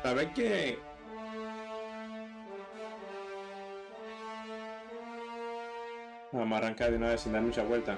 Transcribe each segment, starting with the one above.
A ver qué. Vamos a arrancar de una vez sin dar mucha vuelta.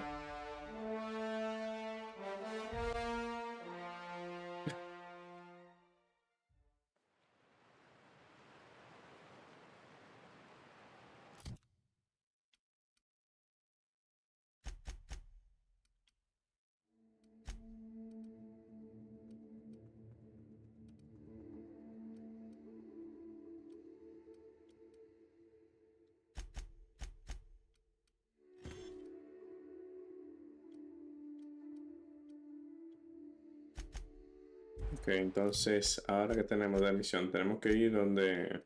Ok, entonces, ahora que tenemos de misión, tenemos que ir donde...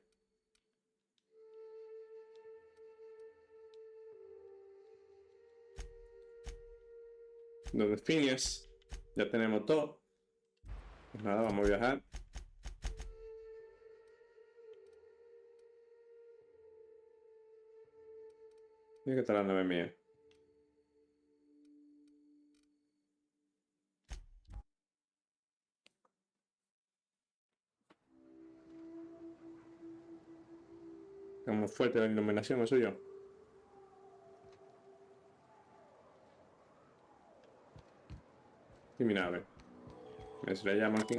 Donde Phineas. Ya tenemos todo. Pues nada, vamos a viajar. Tiene que estar la nave mía. Como fuerte la iluminación, no soy yo. Y mi nave. Me se la llama aquí.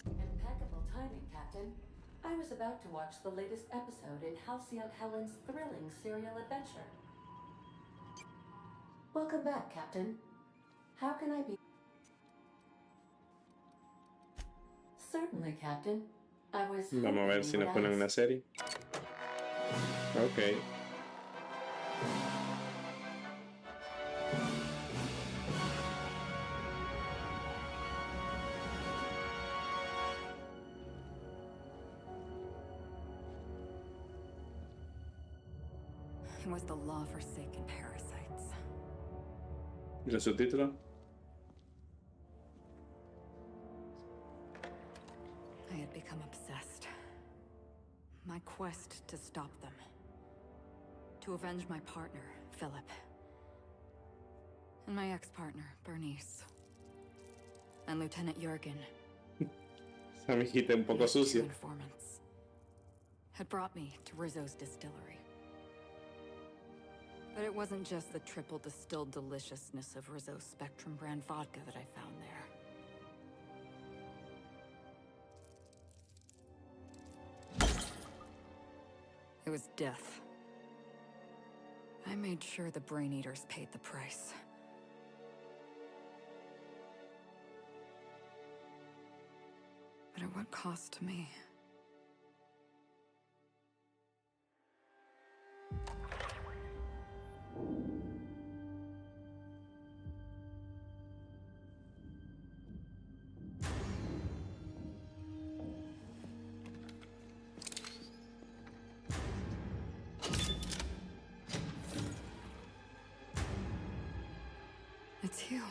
Impeccable timing, Captain. I was about to watch the latest episode in Halcyon Helen's thrilling serial adventure. Welcome back, Captain. How can I be? Certainly, Captain. I was Vamos a ver si nos ponen una serie. Ok. It was the law-forsaken parasites. ¿Y los subtítulos? I had become obsessed. My quest to stop them. To avenge my partner, Philip. And my ex-partner, Bernice. And Lieutenant Jurgen. Esa mijita un poco sucia. Informants had brought me to Rizzo's distillery. But it wasn't just the triple distilled deliciousness of Rizzo's Spectrum brand vodka that I found there. It was death. I made sure the Brain Eaters paid the price. But at what cost to me? It's you.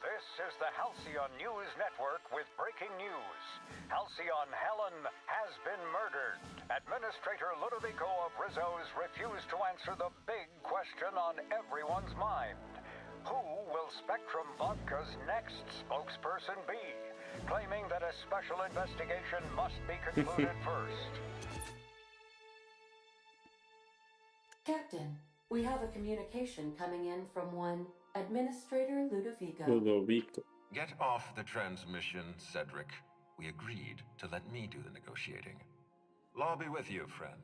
This is the Halcyon News Network with breaking news. Halcyon Helen has been murdered. Administrator Ludovico of Rizzo's refused to answer the big question on everyone's mind. Who will Spectrum Vodka's next spokesperson be? Claiming that a special investigation must be concluded first. Captain, we have a communication coming in from one Administrator Ludovico. Ludovico. Get off the transmission, Cedric. We agreed to let me do the negotiating. Law be with you, friend.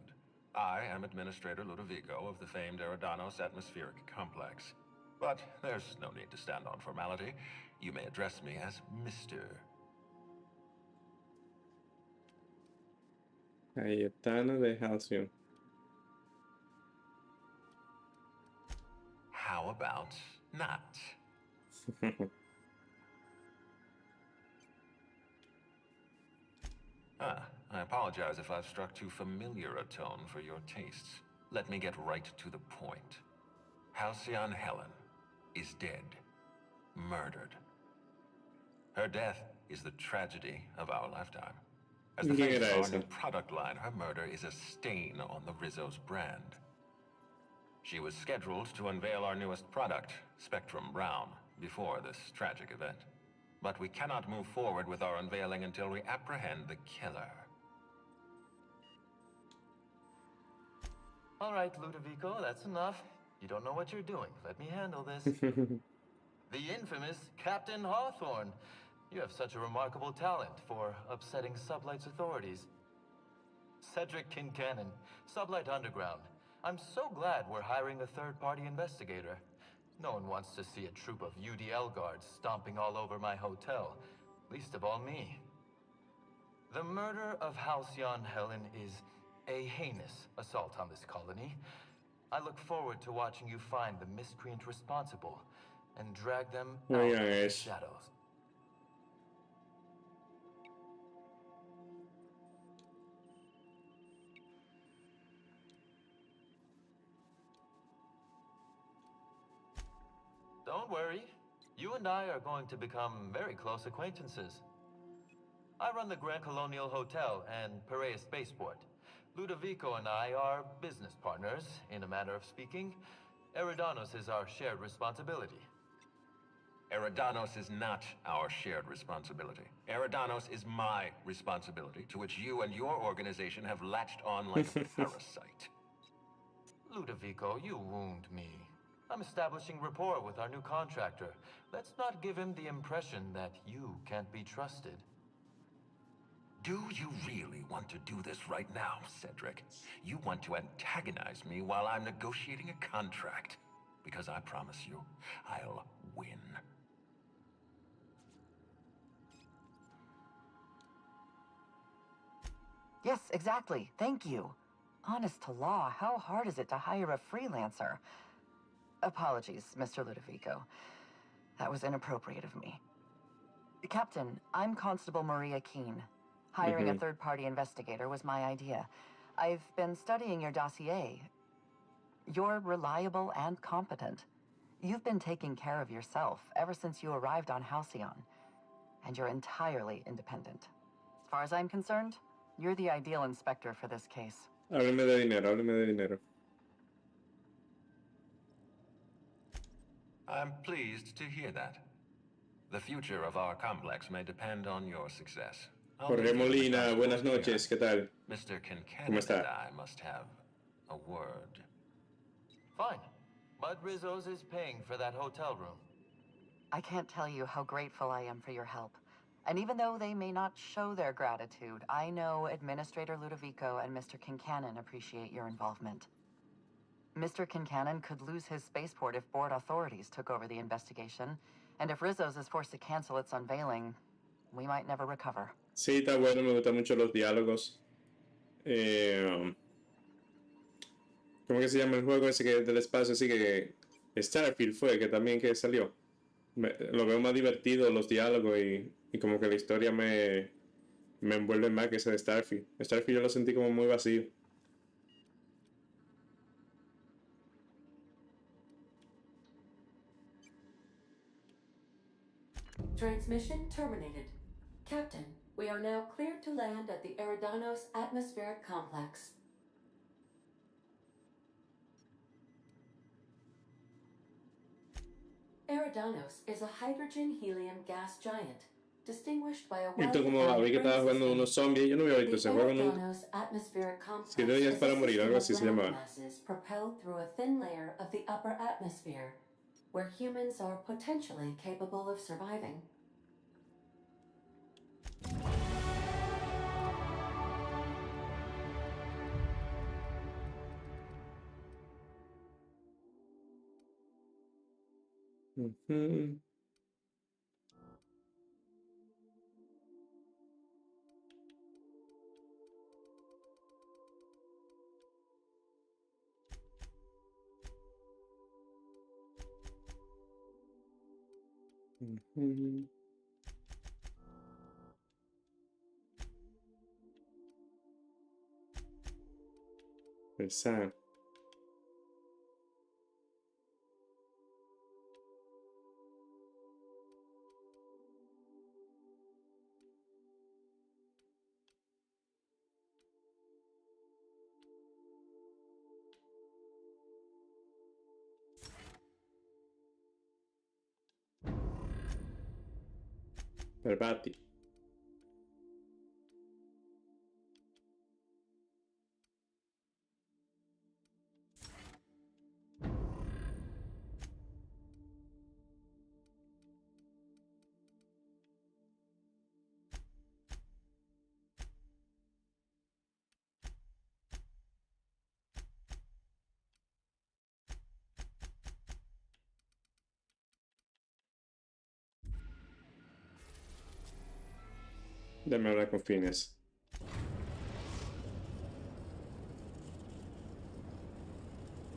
I am Administrator Ludovico of the famed Eridanos Atmospheric Complex. But there's no need to stand on formality. You may address me as Mr. Cayetano de Halcyon. How about not? I apologize if I've struck too familiar a tone for your tastes. Let me get right to the point. Halcyon Helen, is dead. Murdered. Her death is the tragedy of our lifetime. As the ¿Quién face era of our esa? new product line, her murder is a stain on the Rizzo's brand. She was scheduled to unveil our newest product, Spectrum Brown, before this tragic event. But we cannot move forward with our unveiling until we apprehend the killer. All right, Ludovico, that's enough. You don't know what you're doing. Let me handle this. The infamous Captain Hawthorne. You have such a remarkable talent for upsetting Sublight's authorities. Cedric Kincannon, Sublight Underground. I'm so glad we're hiring a third-party investigator. No one wants to see a troop of UDL guards stomping all over my hotel. Least of all me. The murder of Halcyon Helen is a heinous assault on this colony. I look forward to watching you find the miscreant responsible and drag them out of the Yes. shadows. Don't worry. You and I are going to become very close acquaintances. I run the Grand Colonial Hotel and Perea Spaceport. Ludovico and I are business partners, in a manner of speaking. Eridanos is our shared responsibility. Eridanos is not our shared responsibility. Eridanos is my responsibility, to which you and your organization have latched on like a parasite. Ludovico, you wound me. I'm establishing rapport with our new contractor. Let's not give him the impression that you can't be trusted. Do you really want to do this right now, Cedric? You want to antagonize me while I'm negotiating a contract. Because I promise you, I'll win. Yes, exactly. Thank you. Honest to law, how hard is it to hire a freelancer? Apologies, Mr. Ludovico. That was inappropriate of me. Captain, I'm Constable Maria Keene. Hiring a third-party investigator was my idea. I've been studying your dossier. You're reliable and competent. You've been taking care of yourself ever since you arrived on Halcyon. And you're entirely independent. As far as I'm concerned, you're the ideal inspector for this case. Hábleme de dinero, hábleme de dinero. I'm pleased to hear that. The future of our complex may depend on your success. I'll Jorge leave you with the Molina, constables buenas here. noches, ¿qué tal? Mr. ¿Cómo Kincannon está? and I must have a word. Fine. But Rizzo's is paying for that hotel room. I can't tell you how grateful I am for your help. And even though they may not show their gratitude, I know Administrator Ludovico and Mr. Kincannon appreciate your involvement. Mr. Kincannon could lose his spaceport if board authorities took over the investigation. And if Rizzo's is forced to cancel its unveiling, we might never recover. Sí, está bueno, me gustan mucho los diálogos. ¿Cómo que se llama el juego ese que es del espacio? Así que Starfield fue, que también que salió. Lo veo más divertido, los diálogos y como que la historia me envuelve más que ese de Starfield. Starfield yo lo sentí como muy vacío. Transmission terminated. Captain, we are now cleared to land at the Eridanos Atmospheric Complex. Eridanos is a hydrogen-helium gas giant, distinguished by a Y tú como vi que estabas jugando unos zombies, yo no había visto ese juego nunca. Eridanos Atmospheric Complex 7 días para morir, algo así se llamaba. masses propelled through a thin layer of the upper atmosphere, where humans are potentially capable of surviving. Ujú. Ujú. Pensar. Verbati. Déjame hablar con Phineas.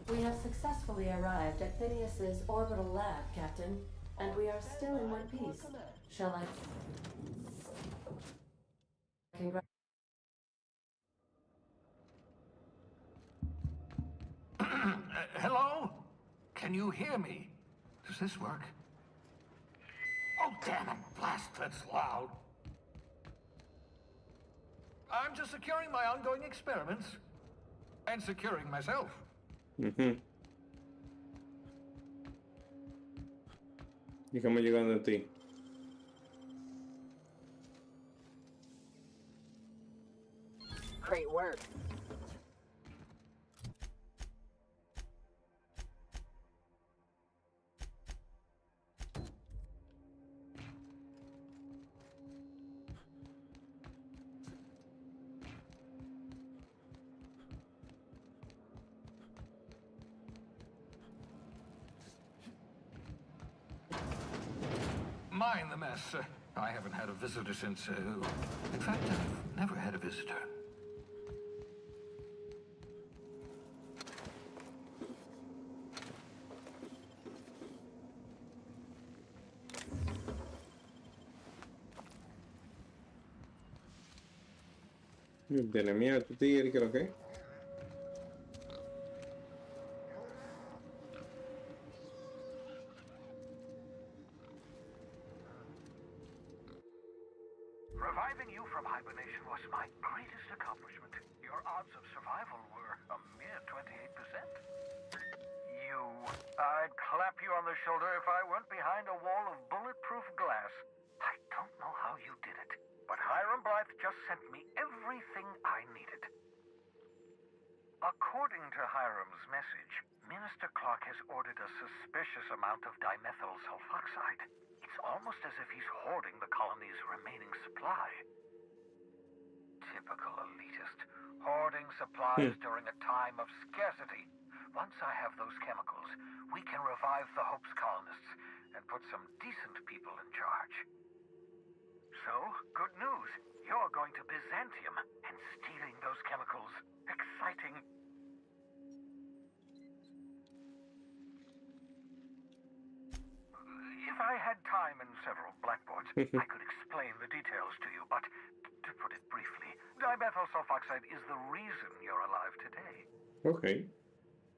We have successfully arrived at Phineas's orbital lab, Captain, and we are still in one piece. Shall I? Hello? Can you hear me? Does this work? Oh, damn it! Blast, that's loud. I'm just securing my ongoing experiments. And securing myself. ¿Y cómo llegando a ti? Great work. Mind the mess. I haven't had a visitor since, in fact, I've never had a visitor. ¿Tiene miedo a tu tigre? ¿Qué lo que? Reviving you from hibernation was my greatest accomplishment. Your odds of survival were a mere 28%. I'd clap you on the shoulder if I weren't behind a wall of bulletproof glass. I don't know how you did it, but Hiram Blythe just sent me everything I needed. According to Hiram's message, Minister Clark has ordered a suspicious amount of dimethyl sulfoxide. It's almost as if he's hoarding the colony's remaining supply. Typical elitist, hoarding supplies during a time of scarcity. Once I have those chemicals, we can revive the Hope's colonists and put some decent people in charge. So, good news. You're going to Byzantium and stealing those chemicals. Exciting. If I had time and several blackboards, I could explain the details to you, but to put it briefly, dimethyl sulfoxide is the reason you're alive today. Okay.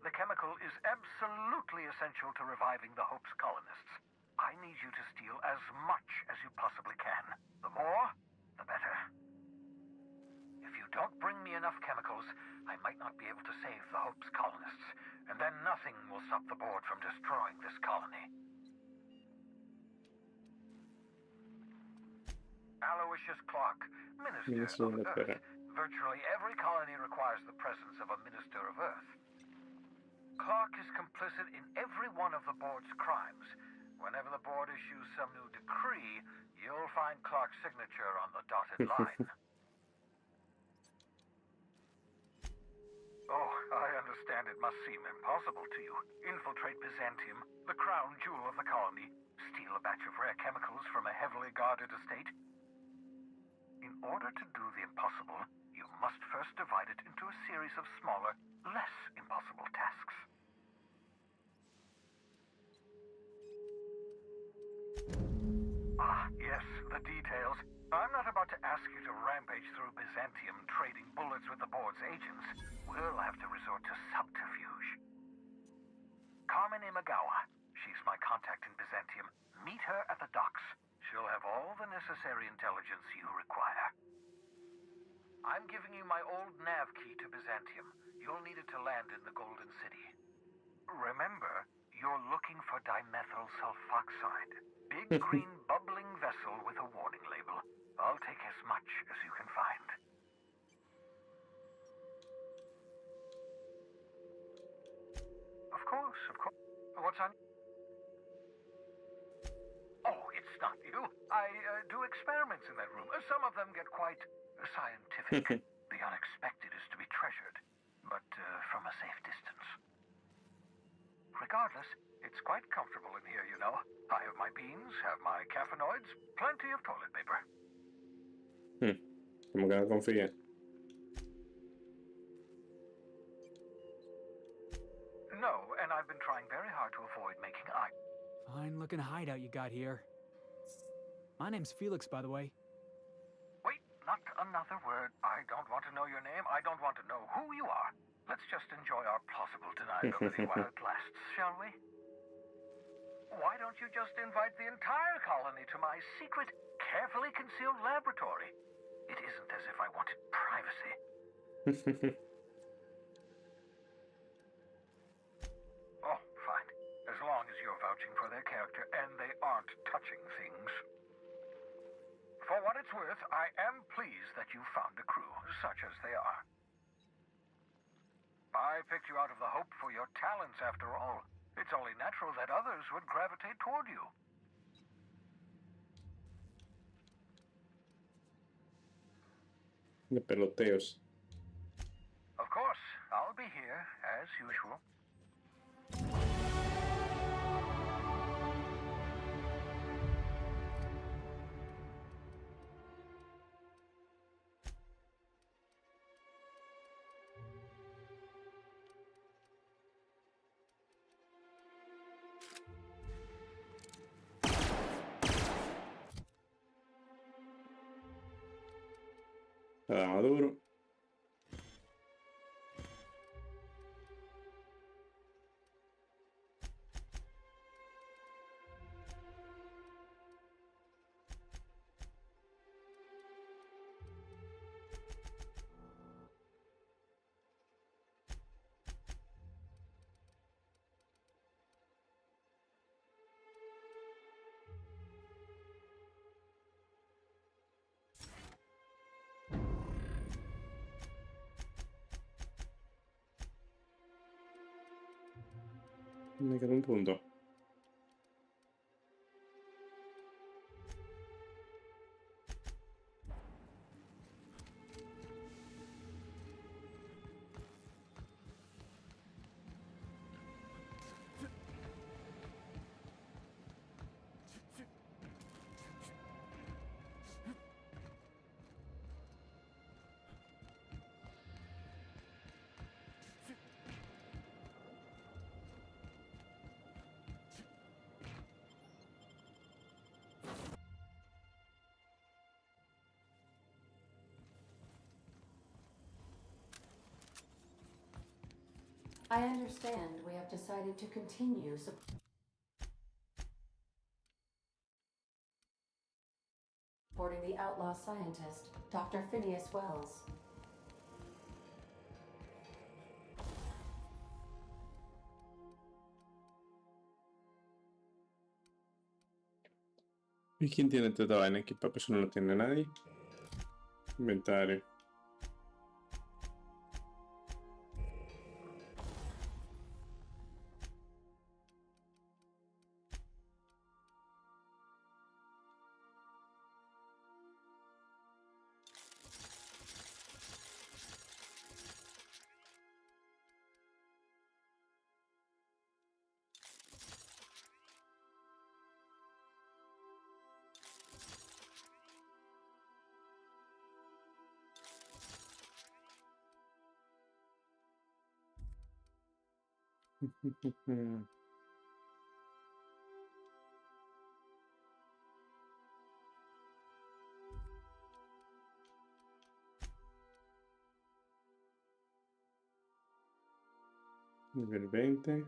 The chemical is absolutely essential to reviving the Hope's colonists. I need you to steal as much as you possibly can. The more, the better. If you don't bring me enough chemicals, I might not be able to save the Hope's colonists, and then nothing will stop the board from destroying this colony. Aloysius Clark, Minister of Earth. Virtually every colony requires the presence of a Minister of Earth. Clark is complicit in every one of the board's crimes. Whenever the board issues some new decree, you'll find Clark's signature on the dotted line. Oh, I understand it must seem impossible to you. Infiltrate Byzantium, the crown jewel of the colony, steal a batch of rare chemicals from a heavily guarded estate. In order to do the impossible, you must first divide it into a series of smaller, less impossible tasks. Ah, yes, the details. I'm not about to ask you to rampage through Byzantium trading bullets with the board's agents. We'll have to resort to subterfuge. Carmen Imagawa. She's my contact in Byzantium. Meet her at the docks. She'll have all the necessary intelligence you require. I'm giving you my old nav key to Byzantium. You'll need it to land in the Golden City. Remember, you're looking for dimethyl sulfoxide. Big green bubbling vessel with a warning course, of course. What's on? Oh, it's not you. I do experiments in that room. Some of them get quite scientific. The unexpected is to be treasured, but from a safe distance. Regardless, it's quite comfortable in here, you know. I have my beans, have my caffeinoids, plenty of toilet paper. Como que no confía. No, and I've been trying very hard to avoid making eye. Fine looking hideout you got here. My name's Felix, by the way. Wait, not another word. I don't want to know your name. I don't want to know who you are. Let's just enjoy our plausible deniability while it lasts, shall we? Why don't you just invite the entire colony to my secret, carefully concealed laboratory? It isn't as if I wanted privacy. Oh, fine. As long as you're vouching for their character and they aren't touching things. For what it's worth, I am pleased that you found a crew, such as they are. I picked you out of the hope for your talents, after all. It's only natural that others would gravitate toward you. De peloteos. Of course, I'll be here, as usual. Nada maduro. Me queda un punto. I understand we have decided to continue supporting the outlaw scientist, Dr. Phineas Wells. ¿Y quién tiene toda vaina? Equipo, eso no lo tiene nadie. Inventario. Nivel 20.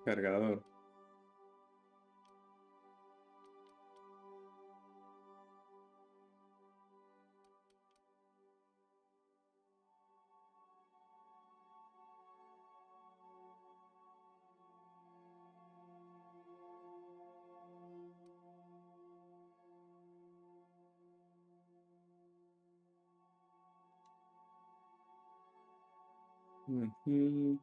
Cargador. Ujú.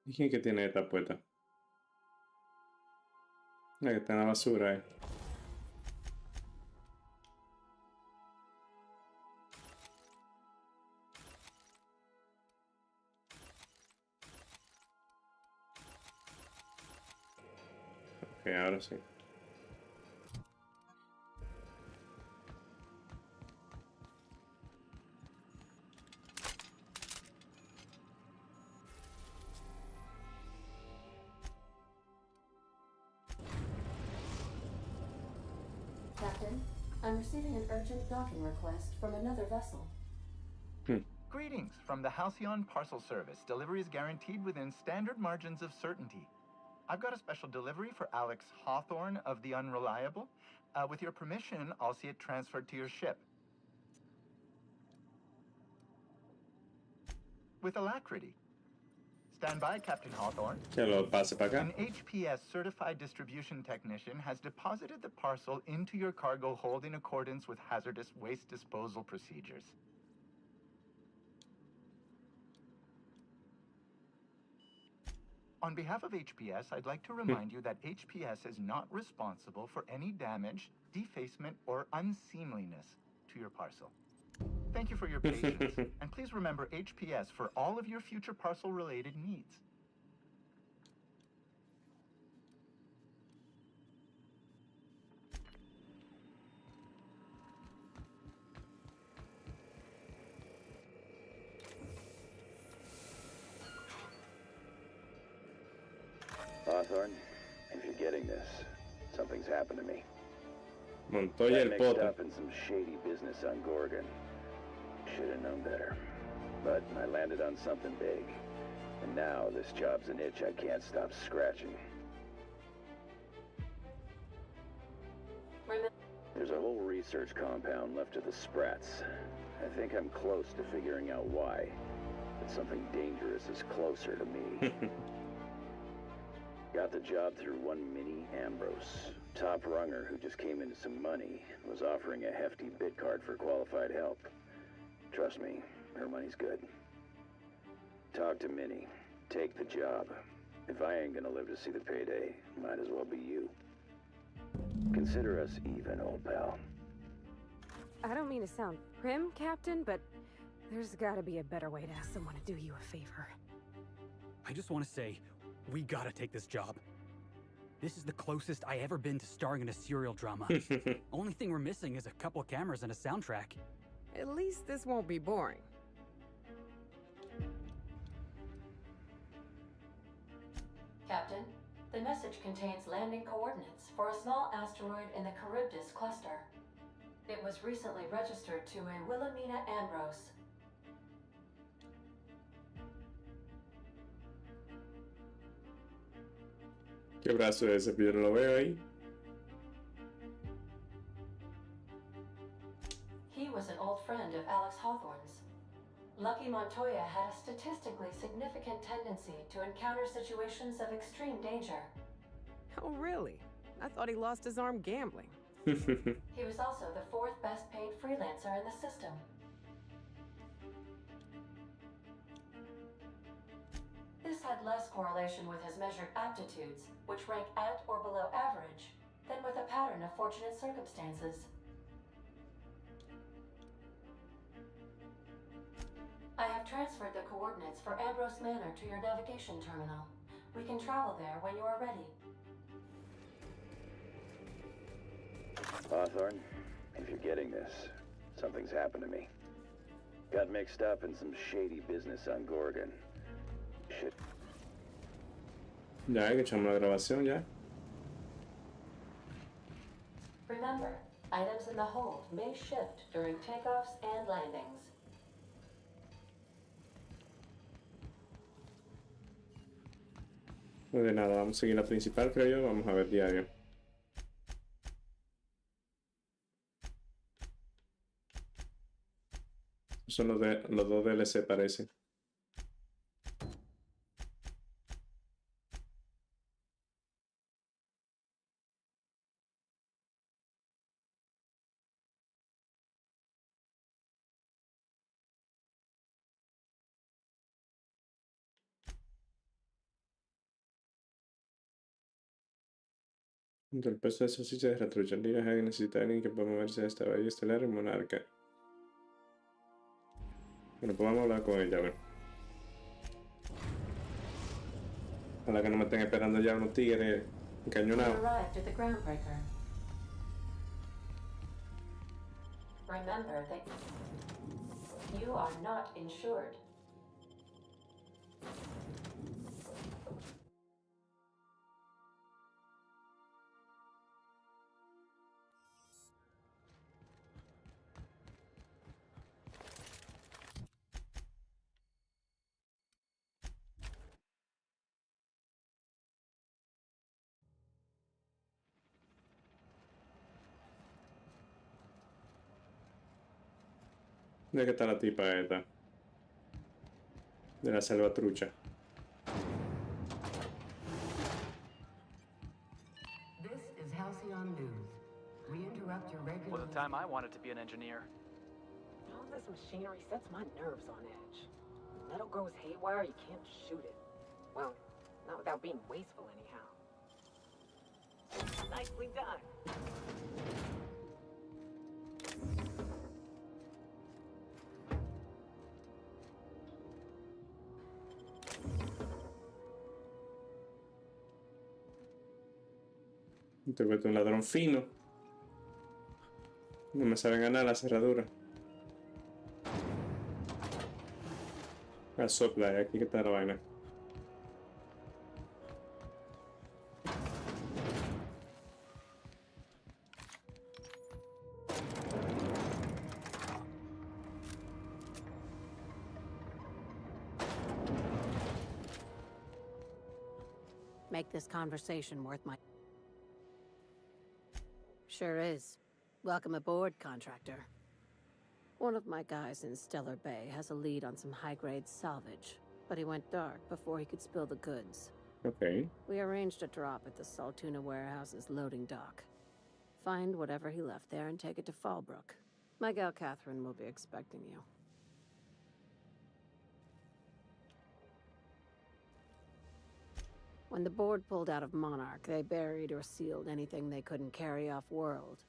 ¿Y quién que tiene esta puerta? La que está en la basura, Ok, ahora sí. Captain, I'm receiving an urgent docking request from another vessel. Greetings from the Halcyon Parcel Service. Delivery is guaranteed within standard margins of certainty. I've got a special delivery for Alex Hawthorne of the Unreliable. With your permission, I'll see it transferred to your ship. With alacrity. Stand by, Captain Hawthorne. Que lo pase para acá. An HPS certified distribution technician has deposited the parcel into your cargo hold in accordance with hazardous waste disposal procedures. On behalf of HPS, I'd like to remind you that HPS is not responsible for any damage, defacement, or unseemliness to your parcel. Thank you for your patience, and please remember HPS for all of your future parcel-related needs. Hawthorne, if you're getting this, something's happened to me. Montoya el Got mixed pote. up in some shady business on Gorgon. Should have known better. But I landed on something big. And now this job's an itch I can't stop scratching. There's a whole research compound left of the Sprats. I think I'm close to figuring out why. But something dangerous is closer to me. Got the job through one Minnie Ambrose. Top runger who just came into some money, was offering a hefty bid card for qualified help. Trust me, her money's good. Talk to Minnie. Take the job. If I ain't gonna live to see the payday, might as well be you. Consider us even, old pal. I don't mean to sound prim, Captain, but there's gotta be a better way to ask someone to do you a favor. I just want to say, we gotta take this job. This is the closest I ever been to starring in a serial drama. Only thing we're missing is a couple cameras and a soundtrack. At least this won't be boring. Captain, the message contains landing coordinates for a small asteroid in the Charybdis cluster. It was recently registered to a Wilhelmina Ambrose. ¿Qué brazo es ese? Yo no lo veo ahí. He was an old friend of Alex Hawthorne's. Lucky Montoya had a statistically significant tendency to encounter situations of extreme danger. Oh, really? I thought he lost his arm gambling. He was also the fourth best paid freelancer in the system. This had less correlation with his measured aptitudes, which rank at or below average, than with a pattern of fortunate circumstances. I have transferred the coordinates for Ambrose Manor to your navigation terminal. We can travel there when you are ready. Hawthorne, if you're getting this, something's happened to me. Got mixed up in some shady business on Gorgon. Shit. Ya, que echamos la grabación ya. Remember, items in the hold may shift during takeoffs and landings. Pues de nada, vamos a seguir la principal, creo yo. Vamos a ver diario. Son los dos DLC, parece. Junto al peso de salchicha de retrucha, Lira Hagen necesita a alguien que pueda moverse de esta bahía estelar en Monarca. Bueno, pues vamos a hablar con ella, a ver. Ojalá que no me estén esperando ya unos tigres We encañonados. arrived at the groundbreaker. Remember that you are not insured. ¿De qué está la tipa esta? De la salvatrucha. This is Halcyon News. We interrupt your regular... Well, the time I wanted to be an engineer. All this machinery sets my nerves on edge. Metal goes haywire, you can't shoot it. Well, not without being wasteful anyhow. Nicely done. Te vuelto un ladrón fino. No me saben ganar la cerradura. La sopla, aquí que está la vaina. Make this conversation worth my... Sure is. Welcome aboard, contractor. One of my guys in Stellar Bay has a lead on some high-grade salvage, but he went dark before he could spill the goods. Okay. We arranged a drop at the Saltuna warehouse's loading dock. Find whatever he left there and take it to Fallbrook. My gal Catherine will be expecting you. When the board pulled out of Monarch, they buried or sealed anything they couldn't carry off-world.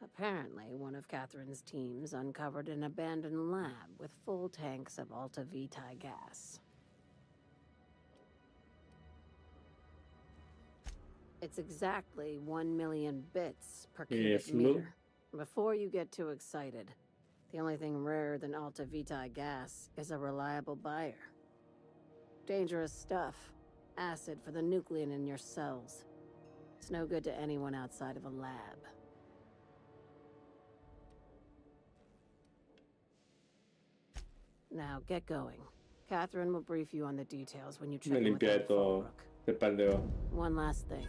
Apparently, one of Catherine's teams uncovered an abandoned lab with full tanks of Alta Vitae gas. It's exactly 1 million bits per cubic meter. Before you get too excited, the only thing rarer than Alta Vitae gas is a reliable buyer. Dangerous stuff. Acid for the nuclein in your cells. It's no good to anyone outside of a lab. Now, get going. Catherine will brief you on the details when you check in with her at Fallbrook. One last thing.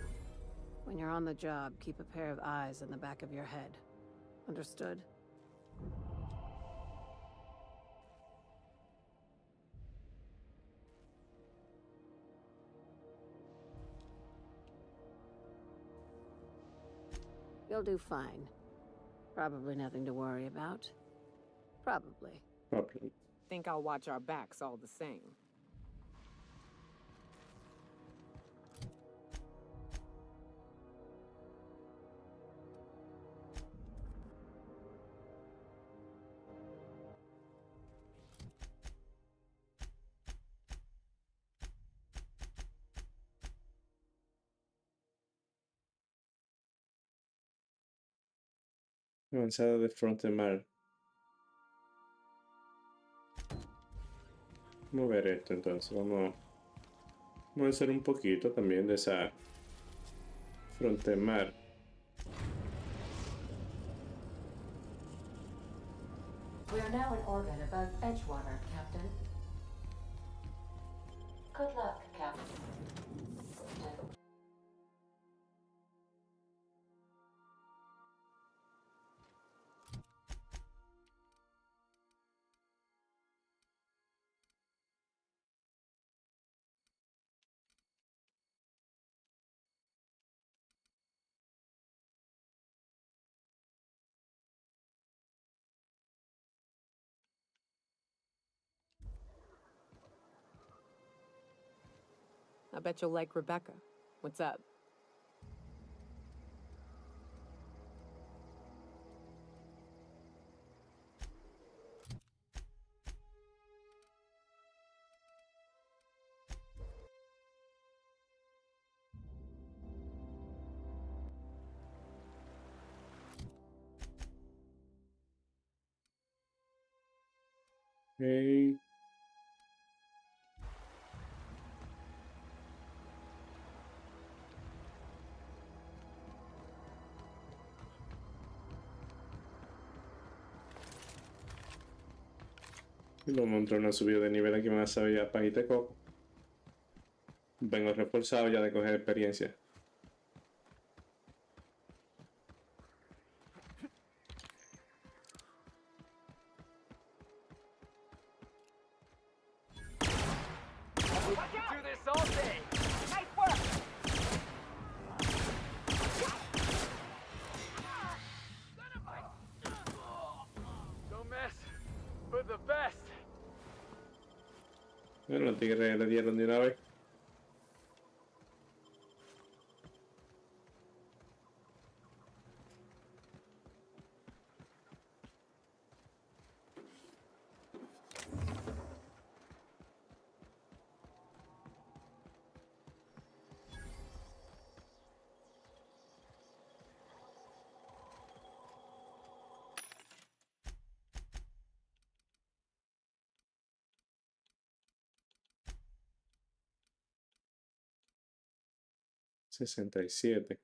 When you're on the job, keep a pair of eyes in the back of your head. Understood? You'll do fine. Probably nothing to worry about. Probably. Think I'll watch our backs all the same. Avanzada de Frontemar. Vamos a ver esto entonces. Vamos a hacer un poquito también de esa Frontemar. We are now in orbit above Edgewater, Captain. Good luck, Captain. I bet you'll like Rebecca. What's up? Hey. Y lo monté una subida de nivel aquí más sabía pajita de coco. Vengo reforzado ya de coger experiencia. We can do this all day. Nice work. Don't mess with the best. Bueno, los tigres le dieron de una vez. $67.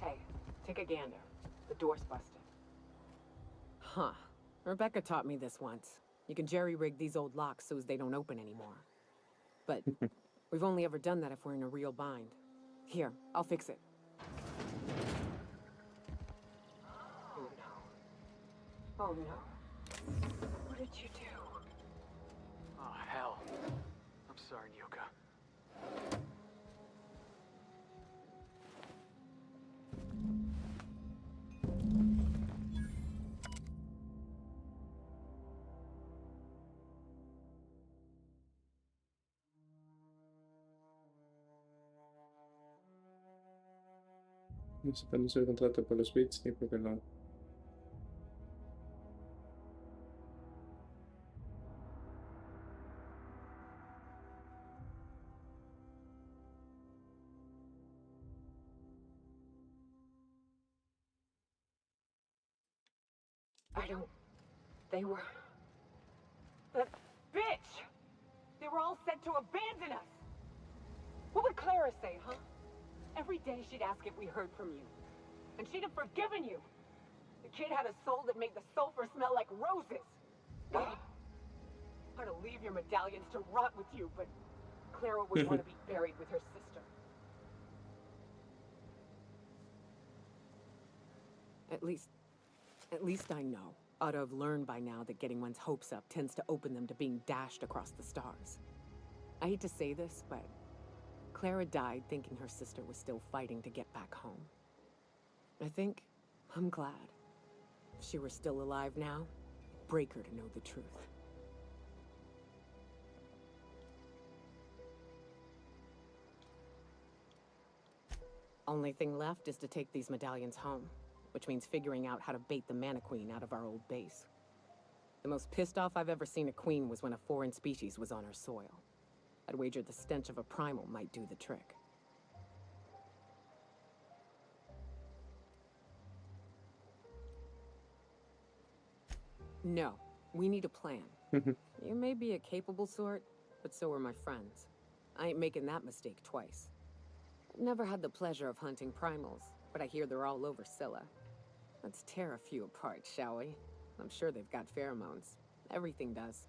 Hey, take a gander. The door's busted. Huh. Rebecca taught me this once. You can jerry-rig these old locks so as they don't open anymore. But we've only ever done that if we're in a real bind. Here, I'll fix it. Oh no. Oh no. What did you do? Oh, hell. I'm sorry, Nyoka. No se perdió el contrato por los bits ni porque no. I don't... They were... That bitch! They were all set to abandon us! What would Clara say, huh? Every day she'd ask if we heard from you. And she'd have forgiven you. The kid had a soul that made the sulfur smell like roses. I'd leave your medallions to rot with you, but Clara would want to be buried with her sister. At least I know. Ought to have learned by now that getting one's hopes up tends to open them to being dashed across the stars. I hate to say this, but Clara died thinking her sister was still fighting to get back home. I think I'm glad. If she were still alive now, it'd break her to know the truth. Only thing left is to take these medallions home, which means figuring out how to bait the Mana Queen out of our old base. The most pissed off I've ever seen a queen was when a foreign species was on her soil. I'd wager the stench of a primal might do the trick. No, we need a plan. You may be a capable sort, but so are my friends. I ain't making that mistake twice. I've never had the pleasure of hunting primals, but I hear they're all over Scylla. Let's tear a few apart, shall we? I'm sure they've got pheromones. Everything does.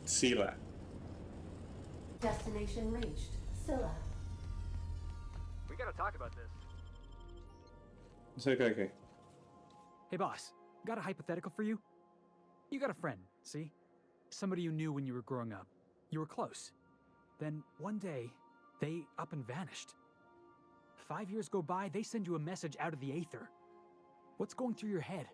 Scylla. Destination reached. Scylla. We gotta talk about this. It's okay. Hey, boss. Got a hypothetical for you? You got a friend, see? Somebody you knew when you were growing up. You were close. Then, one day, they up and vanished. 5 years go by, they send you a message out of the aether. What's going through your head?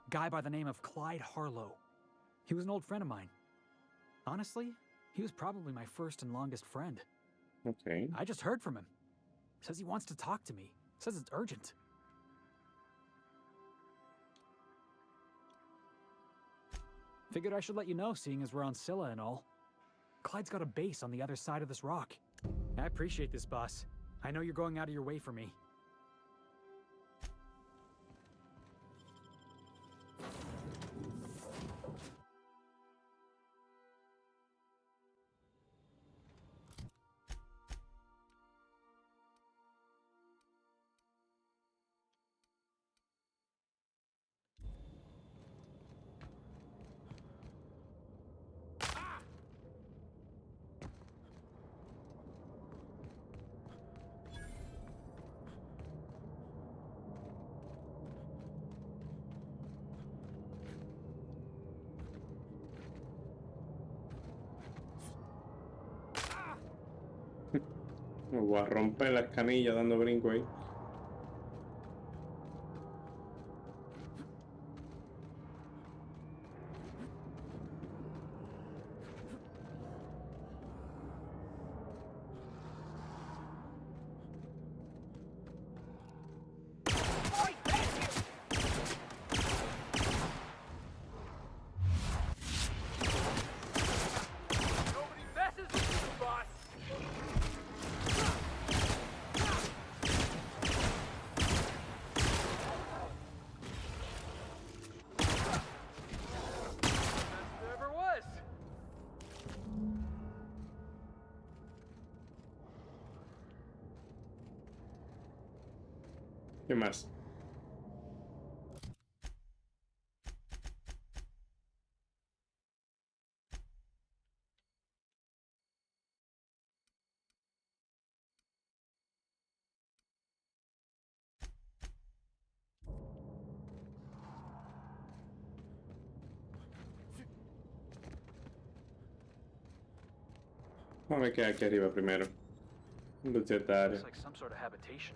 Guy by the name of Clyde Harlow. He was an old friend of mine. Honestly, he was probably my first and longest friend. Okay. I just heard from him. Says he wants to talk to me. Says it's urgent. Figured I should let you know, seeing as we're on Scylla and all. Clyde's got a base on the other side of this rock. I appreciate this, boss. I know you're going out of your way for me. Me voy a romper la escamilla dando brinco ahí. Nobody messes with you, boss! Best there ever was! ¿Qué más? Vamos a ver qué hay aquí arriba primero. De esta área. Looks like some sort of habitation.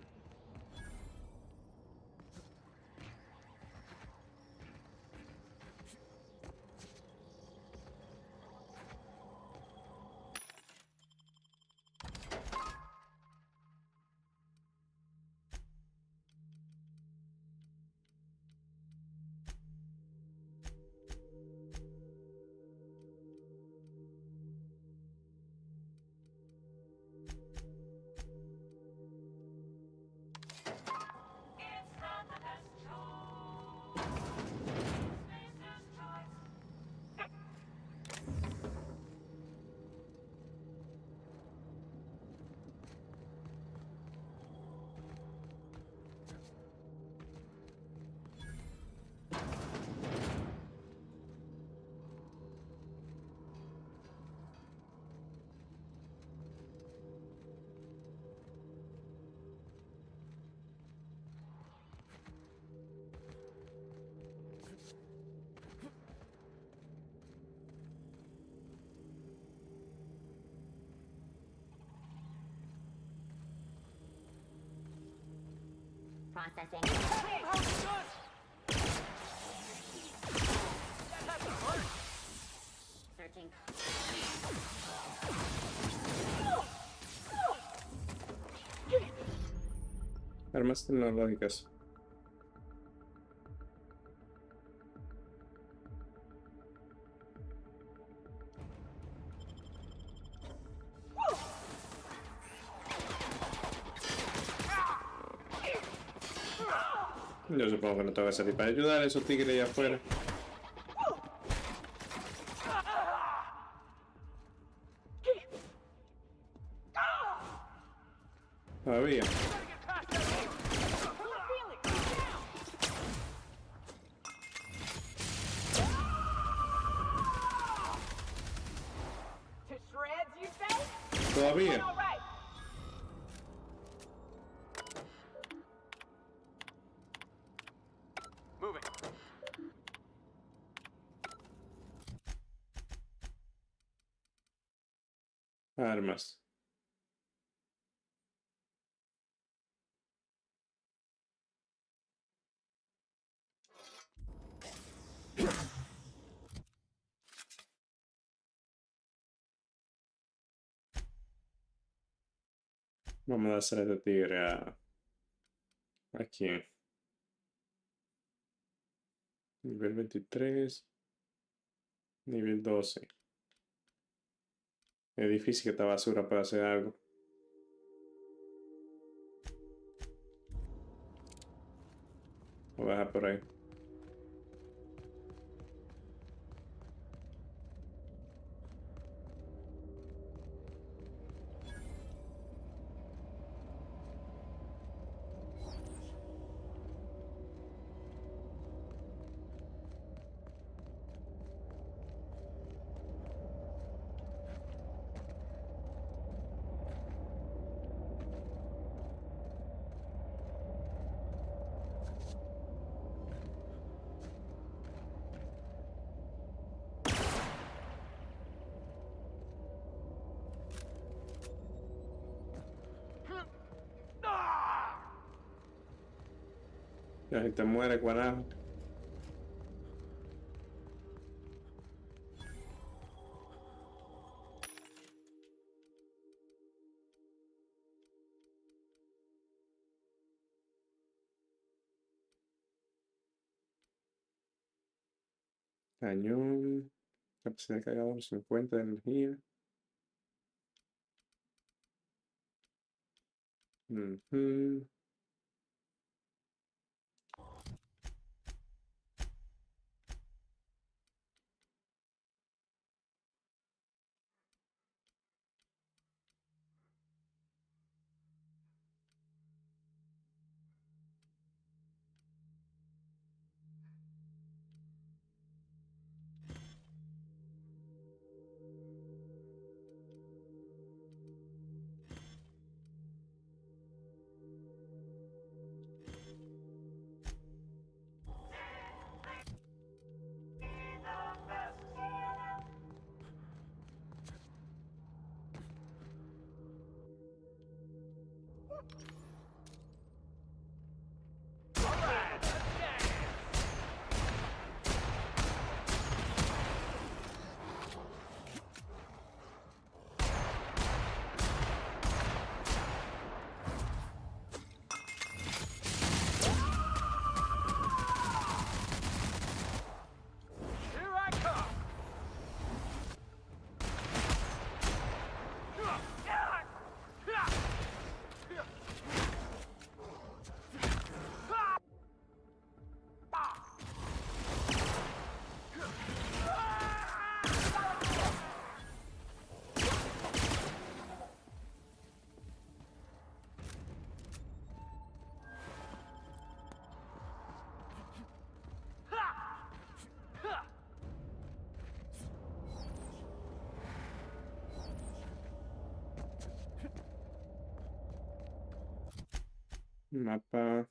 Processing. How's it done? That hasn't hurt! searching. Armas tecnológicas. Yo supongo que no tengo que salir para ayudar a esos tigres allá afuera. Todavía. Todavía. Armas. Vamos a hacer este tigre a quién. Nivel 23. Nivel 12. Es difícil que esta basura pueda hacer algo. Voy a bajar por ahí. La gente muere, guanajo. Cañón. Capacidad de cargador 50 de energía. Mapa.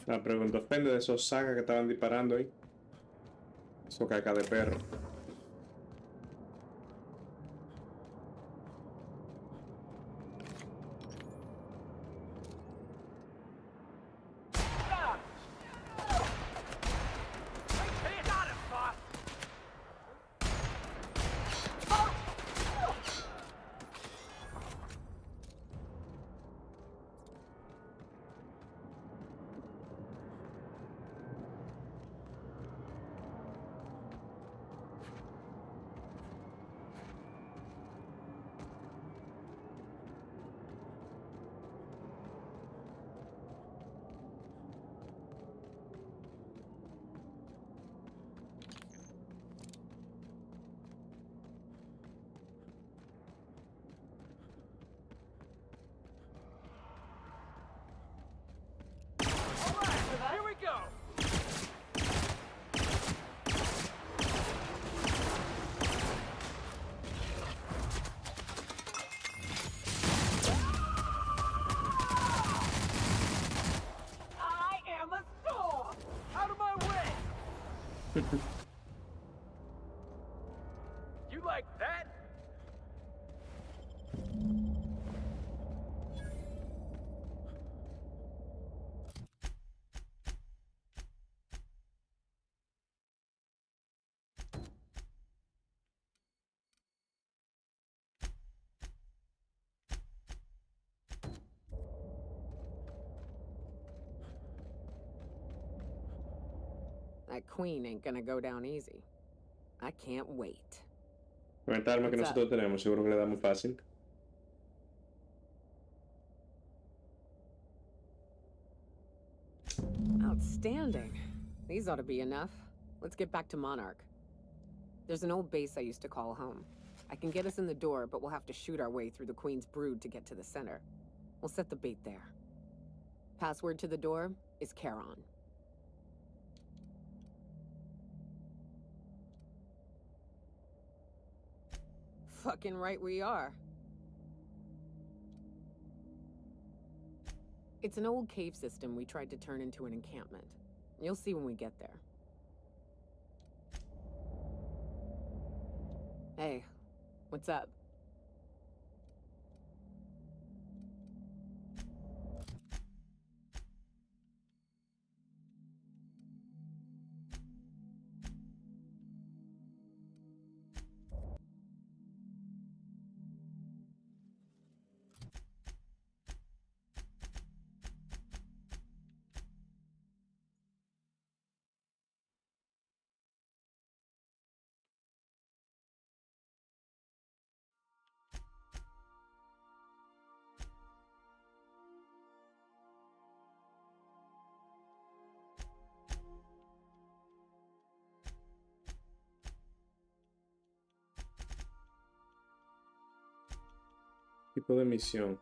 La pregunta depende de esos sagas que estaban disparando ahí. Eso caca de perro. Here we go! I am a storm! Out of my way! You like that? That queen ain't gonna go down easy. I can't wait. Con esta arma que What's up? nosotros tenemos, seguro que le damos fácil. Outstanding. These ought to be enough. Let's get back to Monarch. There's an old base I used to call home. I can get us in the door, but we'll have to shoot our way through the Queen's brood to get to the center. We'll set the bait there. Password to the door is Charon. Fucking right we are. It's an old cave system we tried to turn into an encampment. You'll see when we get there. Hey, what's up? Tipo de misión.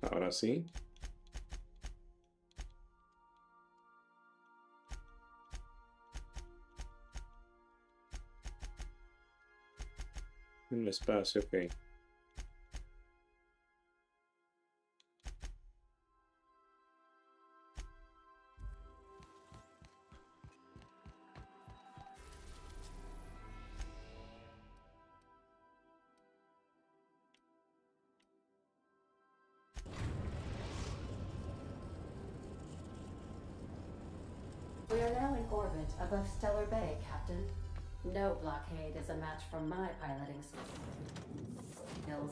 Ahora sí. En el espacio, ok. We are now in orbit above Stellar Bay, Captain. No blockade is a match for my piloting skills.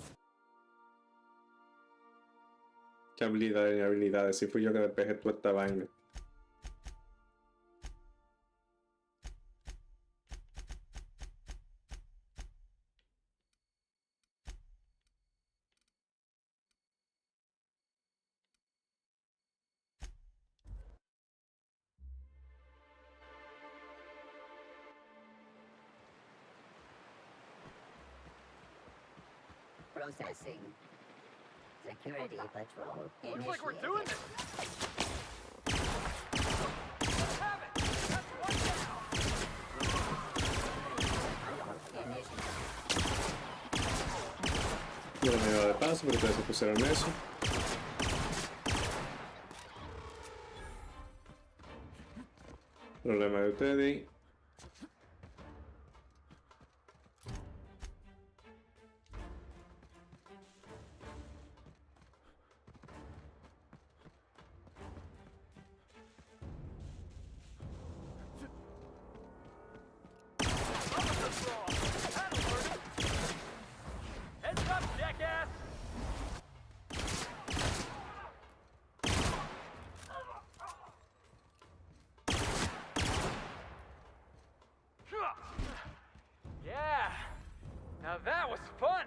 ¿Qué habilidades y habilidades? Si fui yo que despejé toda esta vaina. Processing. Security patrol initiated. Looks like we're doing this! Have it! That's one down! Yo no me iba de paso, pero ustedes se pusieron eso. Problema de ustedes. Heads up, jackass! Yeah! Now that was fun!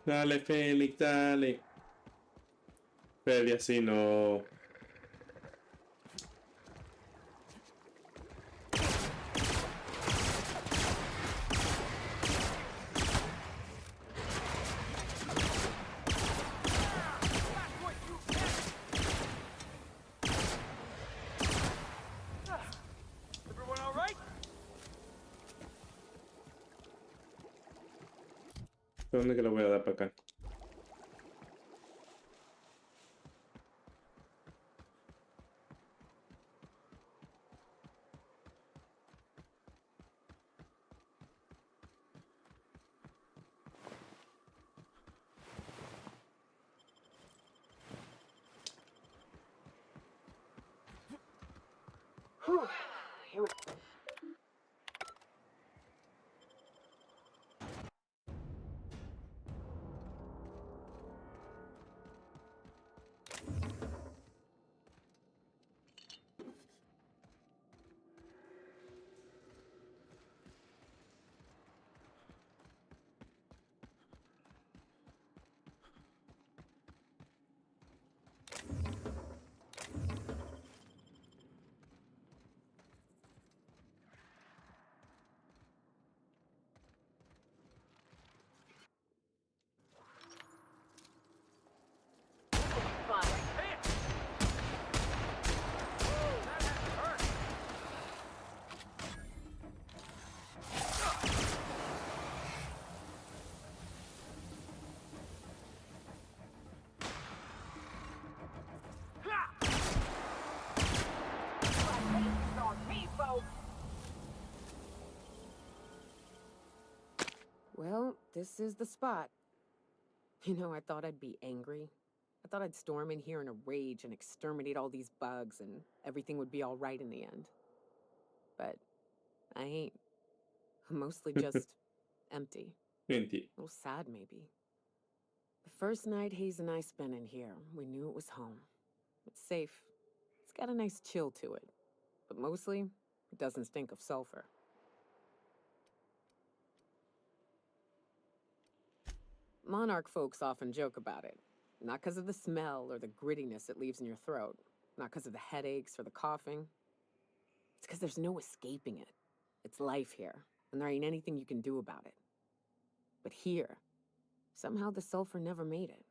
Dale, Félix, dale. Feli, así no. Everyone all right? ¿Dónde que lo voy a dar para acá? Whew. Here we Well, this is the spot. You know, I thought I'd be angry. I thought I'd storm in here in a rage and exterminate all these bugs and everything would be all right in the end. But I ain't. I'm mostly just empty. Empty. A little sad, maybe. The first night Hayes and I spent in here, we knew it was home. It's safe. It's got a nice chill to it. But mostly, it doesn't stink of sulfur. Monarch folks often joke about it. Not because of the smell or the grittiness it leaves in your throat. Not because of the headaches or the coughing. It's because there's no escaping it. It's life here, and there ain't anything you can do about it. But here, somehow the sulfur never made it.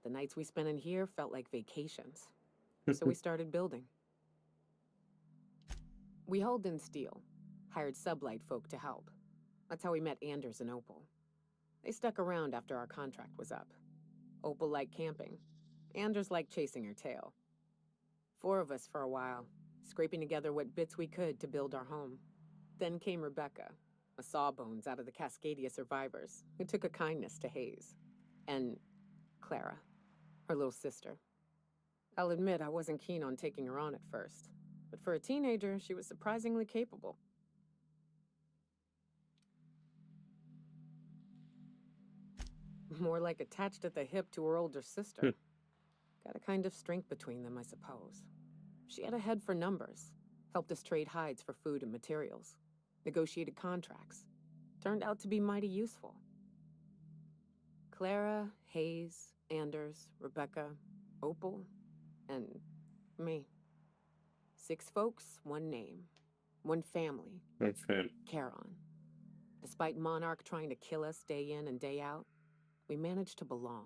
The nights we spent in here felt like vacations. So we started building. We hauled in steel, hired sublight folk to help. That's how we met Anders and Opal. They stuck around after our contract was up. Opal liked camping. Anders liked chasing her tail. 4 of us for a while, scraping together what bits we could to build our home. Then came Rebecca, a sawbones out of the Cascadia survivors, who took a kindness to Hayes. And Clara, her little sister. I'll admit I wasn't keen on taking her on at first, but for a teenager, she was surprisingly capable. More like attached at the hip to her older sister. Got a kind of strength between them, I suppose. She had a head for numbers, helped us trade hides for food and materials, negotiated contracts. Turned out to be mighty useful. Clara, Hayes, Anders, Rebecca, Opal, and me. 6 folks, 1 name. 1 family. Okay. Charon. Despite Monarch trying to kill us day in and day out, we managed to belong.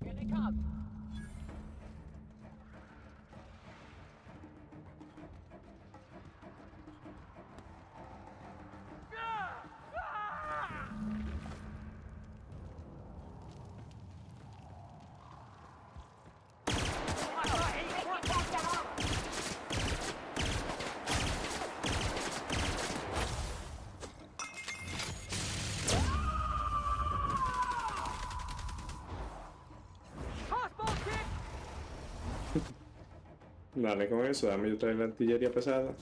Here they come. Dale con eso, dame yo traer la artillería pesada.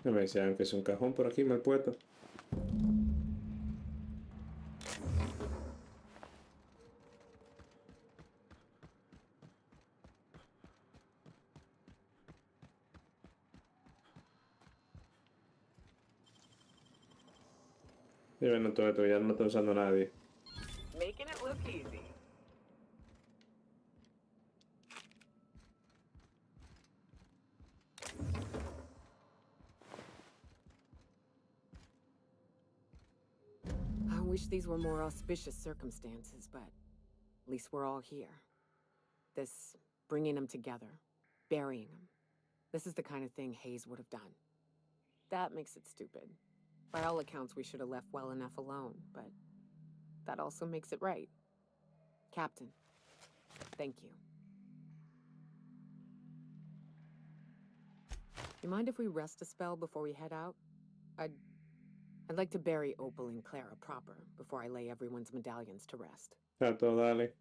Me decían que es un cajón por aquí mal puesto. Y bueno, todo esto ya no lo está usando nadie. Making it look easy. I wish these were more auspicious circumstances, but at least we're all here. This bringing them together, burying them. This is the kind of thing Hayes would have done. That makes it stupid. By all accounts, we should have left well enough alone, but that also makes it right. Captain, thank you. You mind if we rest a spell before we head out? I'd like to bury Opal and Clara proper before I lay everyone's medallions to rest. Trato, dale.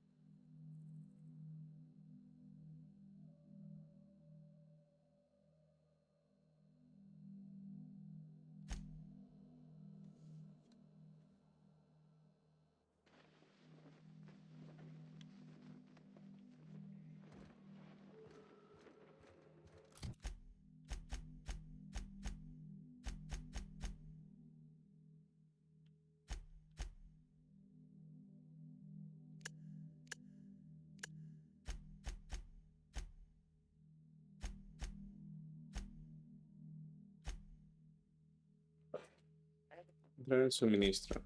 Traer el suministro.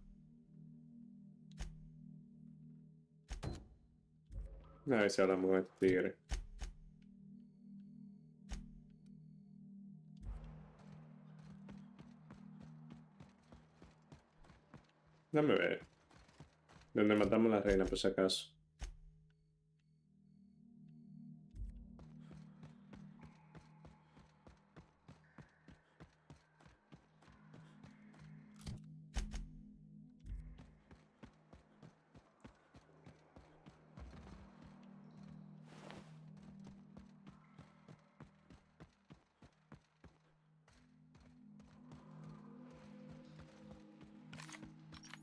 A ver si hablamos con este tigre. Dame ver. Donde matamos a la reina, por si acaso.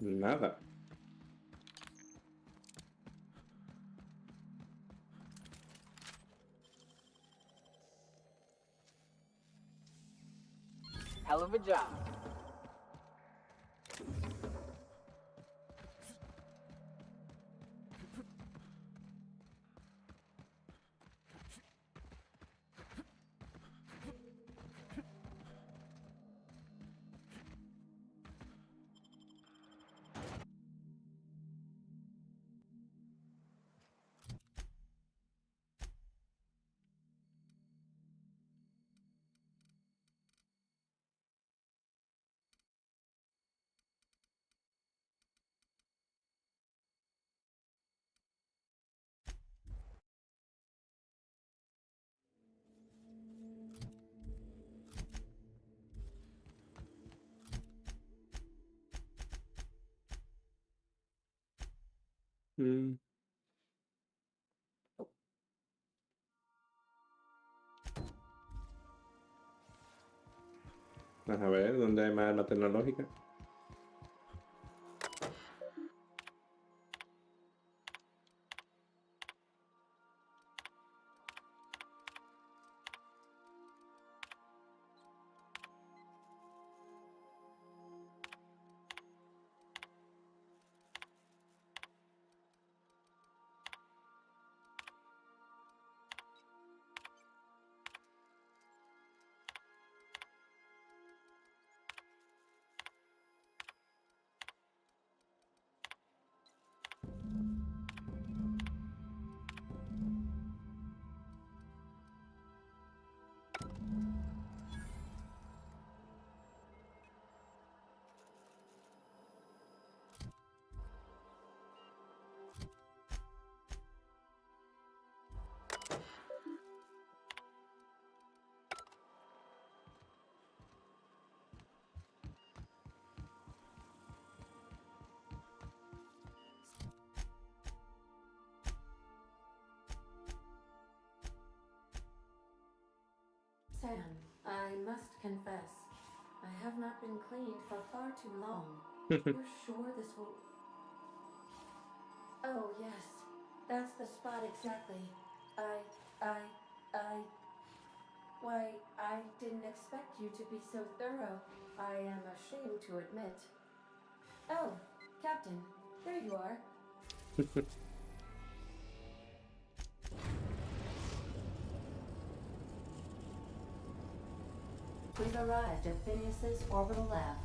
Nada. Hell of a job. Vamos a ver dónde hay más arma tecnológica. confess, I have not been cleaned for far too long. You're sure this will... Oh, yes. That's the spot exactly. Why, I didn't expect you to be so thorough. I am ashamed to admit. Oh, Captain, there you are. We've arrived at Phineas's orbital lab.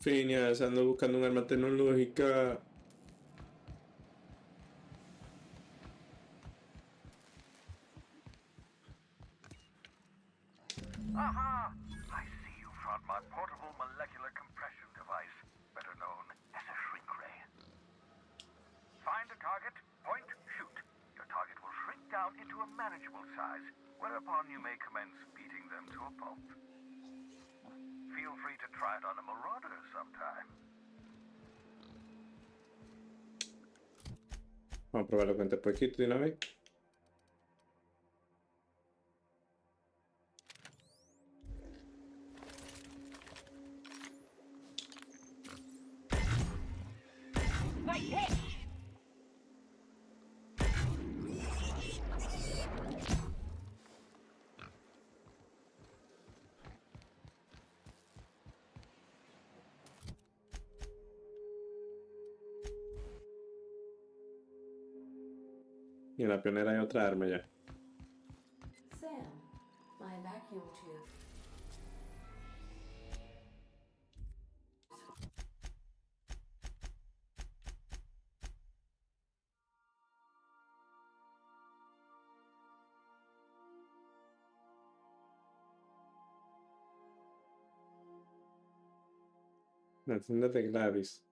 Phineas, ando buscando un arma tecnológica. Aha! I see you found my portable molecular compression device, better known as a shrink ray. Find a target, point, shoot. Your target will shrink down into a manageable size, whereupon you may commence beating them to a pulp. Feel free to try it on a marauder sometime. Vamos a probarlo con este poquito de una vez. Nice hit! Y en la pionera hay otra arma ya. Sam, my vacuum tube. La tienda de Gladys.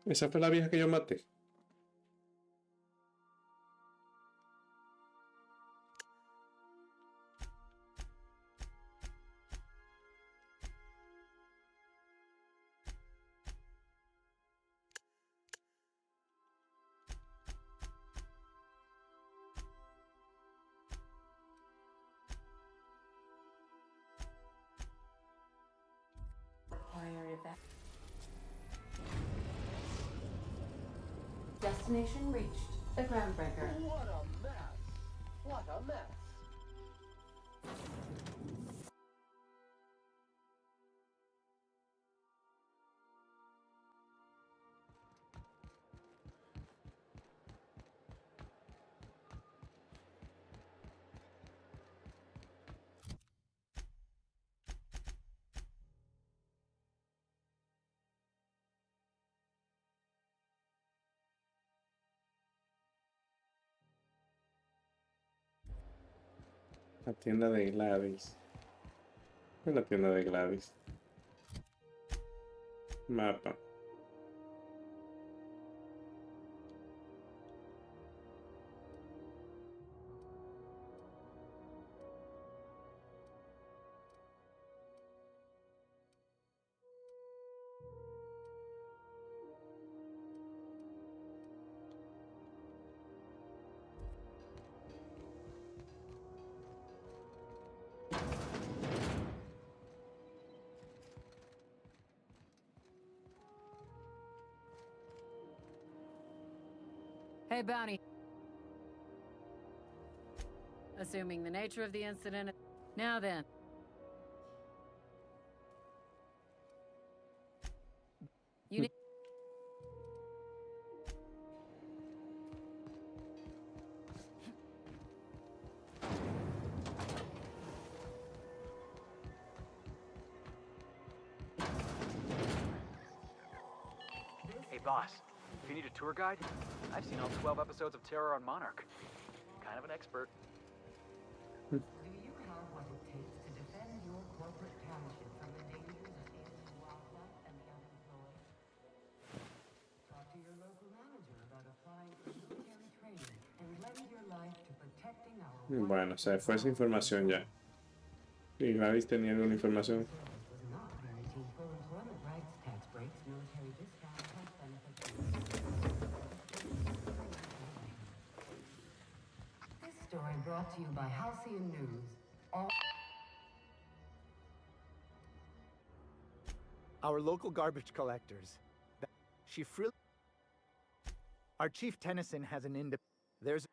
Esa fue la vieja que yo maté. Destination reached. The Groundbreaker. What a mess! What a mess! La tienda de Gladys. ¿Qué es la tienda de Gladys? Mapa. Hey, Bounty. Assuming the nature of the incident... Now then. You need... Hey, boss. If you need a tour guide, I've seen all 12 episodes of Terror on Monarch. Kind of an expert. Do you have what it takes to defend your corporate township from the dangers of alien wildlife and the unemployed? Talk to your local manager about Bueno, se fue esa información ya. Y Gladys tenía alguna información. This story brought to you by Halcyon News. Our local garbage collectors. Our Chief Tennyson has an There's...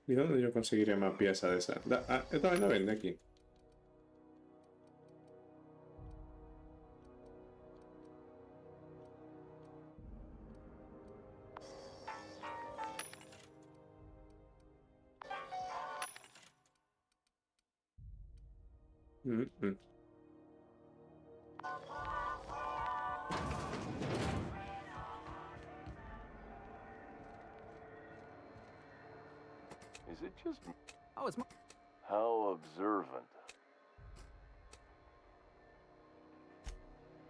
¿Y dónde yo conseguiría más piezas de esa? Esta vaina vende aquí. Is it just... Oh, it's... How observant.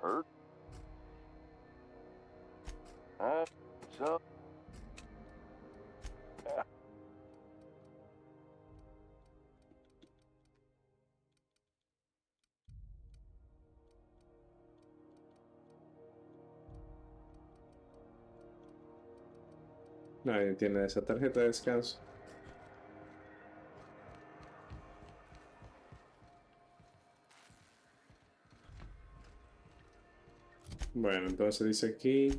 Hurt? So... Nadie tiene esa tarjeta de descanso. Bueno, entonces dice aquí.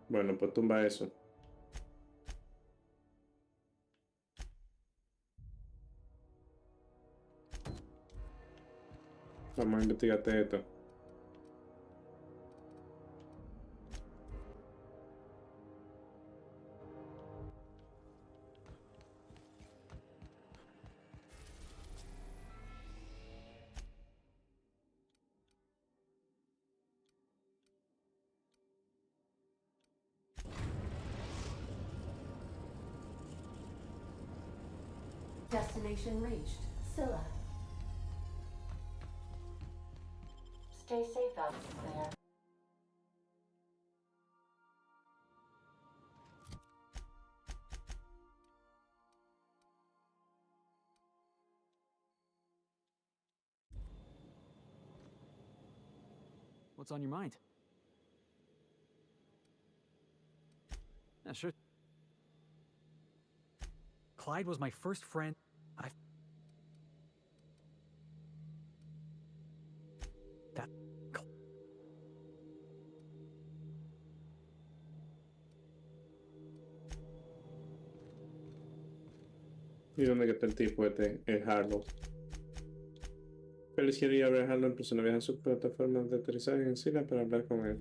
Bueno, pues tumba eso. Vamos a investigarte esto. Destination reached. Scylla. Stay safe out there. What's on your mind? Yeah, sure. Clyde was my first friend. ¿Y dónde está el tipo este? El Harlow. Feliz quería ver a Harlow en persona. Viaja a su plataforma de aterrizaje en Sila para hablar con él.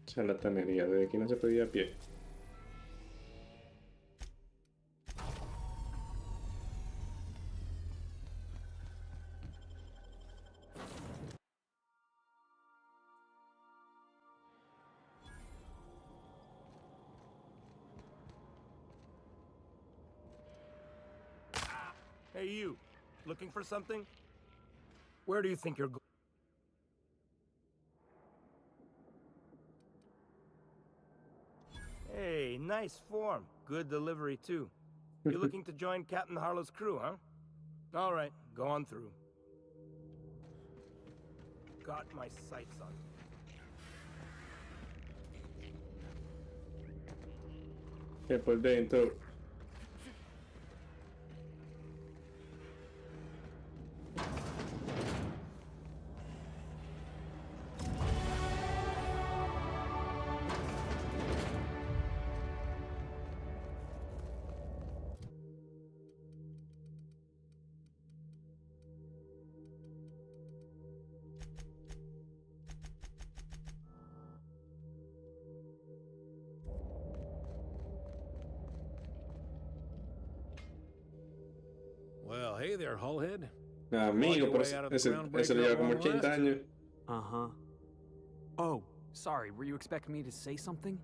Charlatanería. Desde aquí no se podía a pie. Hey, you. Looking for something? Where do you think you're going? Hey, nice form. Good delivery, too. You're looking to join Captain Harlow's crew, huh? All right, go on through. Got my sights on you. Que por dentro. Well, hey there, Hullhead. Amigo, pero ese lo lleva como 80 años. Uh-huh. Oh, sorry, were you expecting me to say something?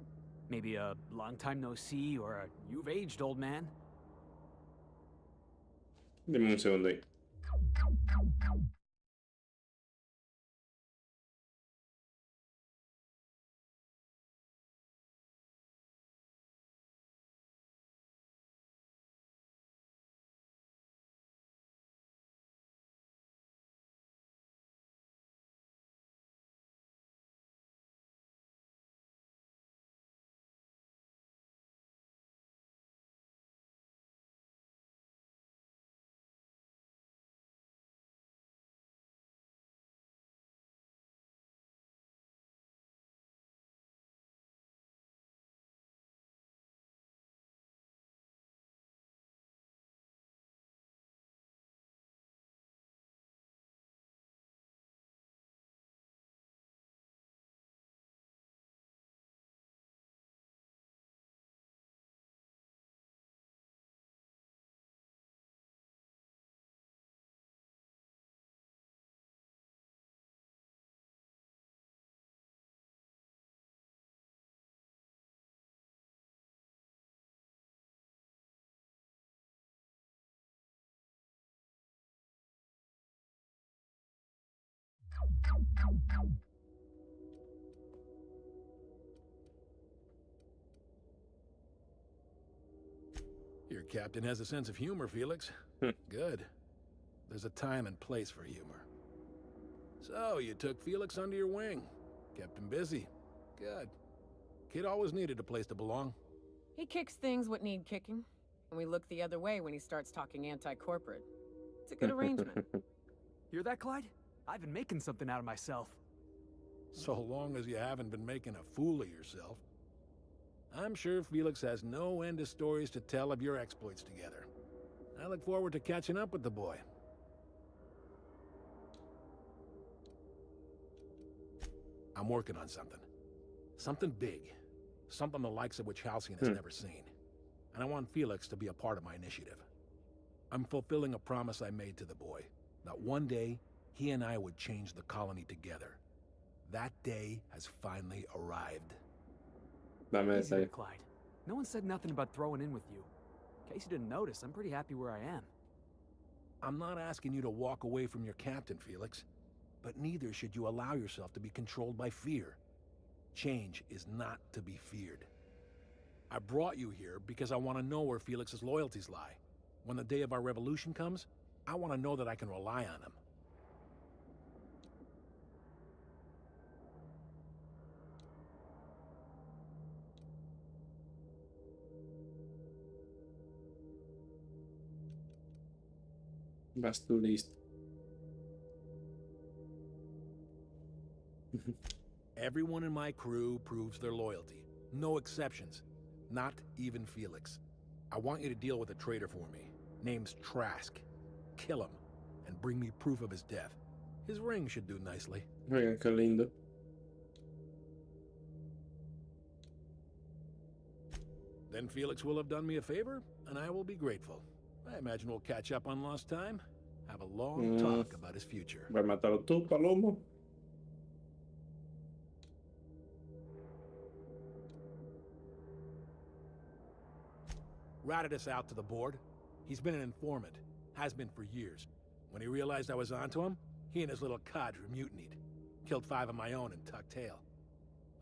Maybe a long time no see, or a you've aged, old man? Dime un segundo ahí. Your captain has a sense of humor, Felix. Good. There's a time and place for humor. So, you took Felix under your wing. Kept him busy. Good. Kid always needed a place to belong. He kicks things what need kicking, and we look the other way when he starts talking anti-corporate. It's a good arrangement. Hear that, Clyde? I've been making something out of myself. So long as you haven't been making a fool of yourself. I'm sure Felix has no end of stories to tell of your exploits together. I look forward to catching up with the boy. I'm working on something. Something big. Something the likes of which Halcyon has never seen. And I want Felix to be a part of my initiative. I'm fulfilling a promise I made to the boy, that one day, he and I would change the colony together. That day has finally arrived. Easy there, Clyde. No one said nothing about throwing in with you. In case you didn't notice, I'm pretty happy where I am. I'm not asking you to walk away from your captain, Felix. But neither should you allow yourself to be controlled by fear. Change is not to be feared. I brought you here because I want to know where Felix's loyalties lie. When the day of our revolution comes, I want to know that I can rely on him. Vas tú listo. Everyone in my crew proves their loyalty. No exceptions. Not even Felix. I want you to deal with a traitor for me. Name's Trask. Kill him, and bring me proof of his death. His ring should do nicely. Oigan, qué lindo. Then Felix will have done me a favor, and I will be grateful. I imagine we'll catch up on lost time. Have a long talk about his future. ¿Vas a matarlo tú, Palomo? Routed us out to the board. He's been an informant. Has been for years. When he realized I was onto him, he and his little cadre mutinied. Killed 5 of my own and tucked tail.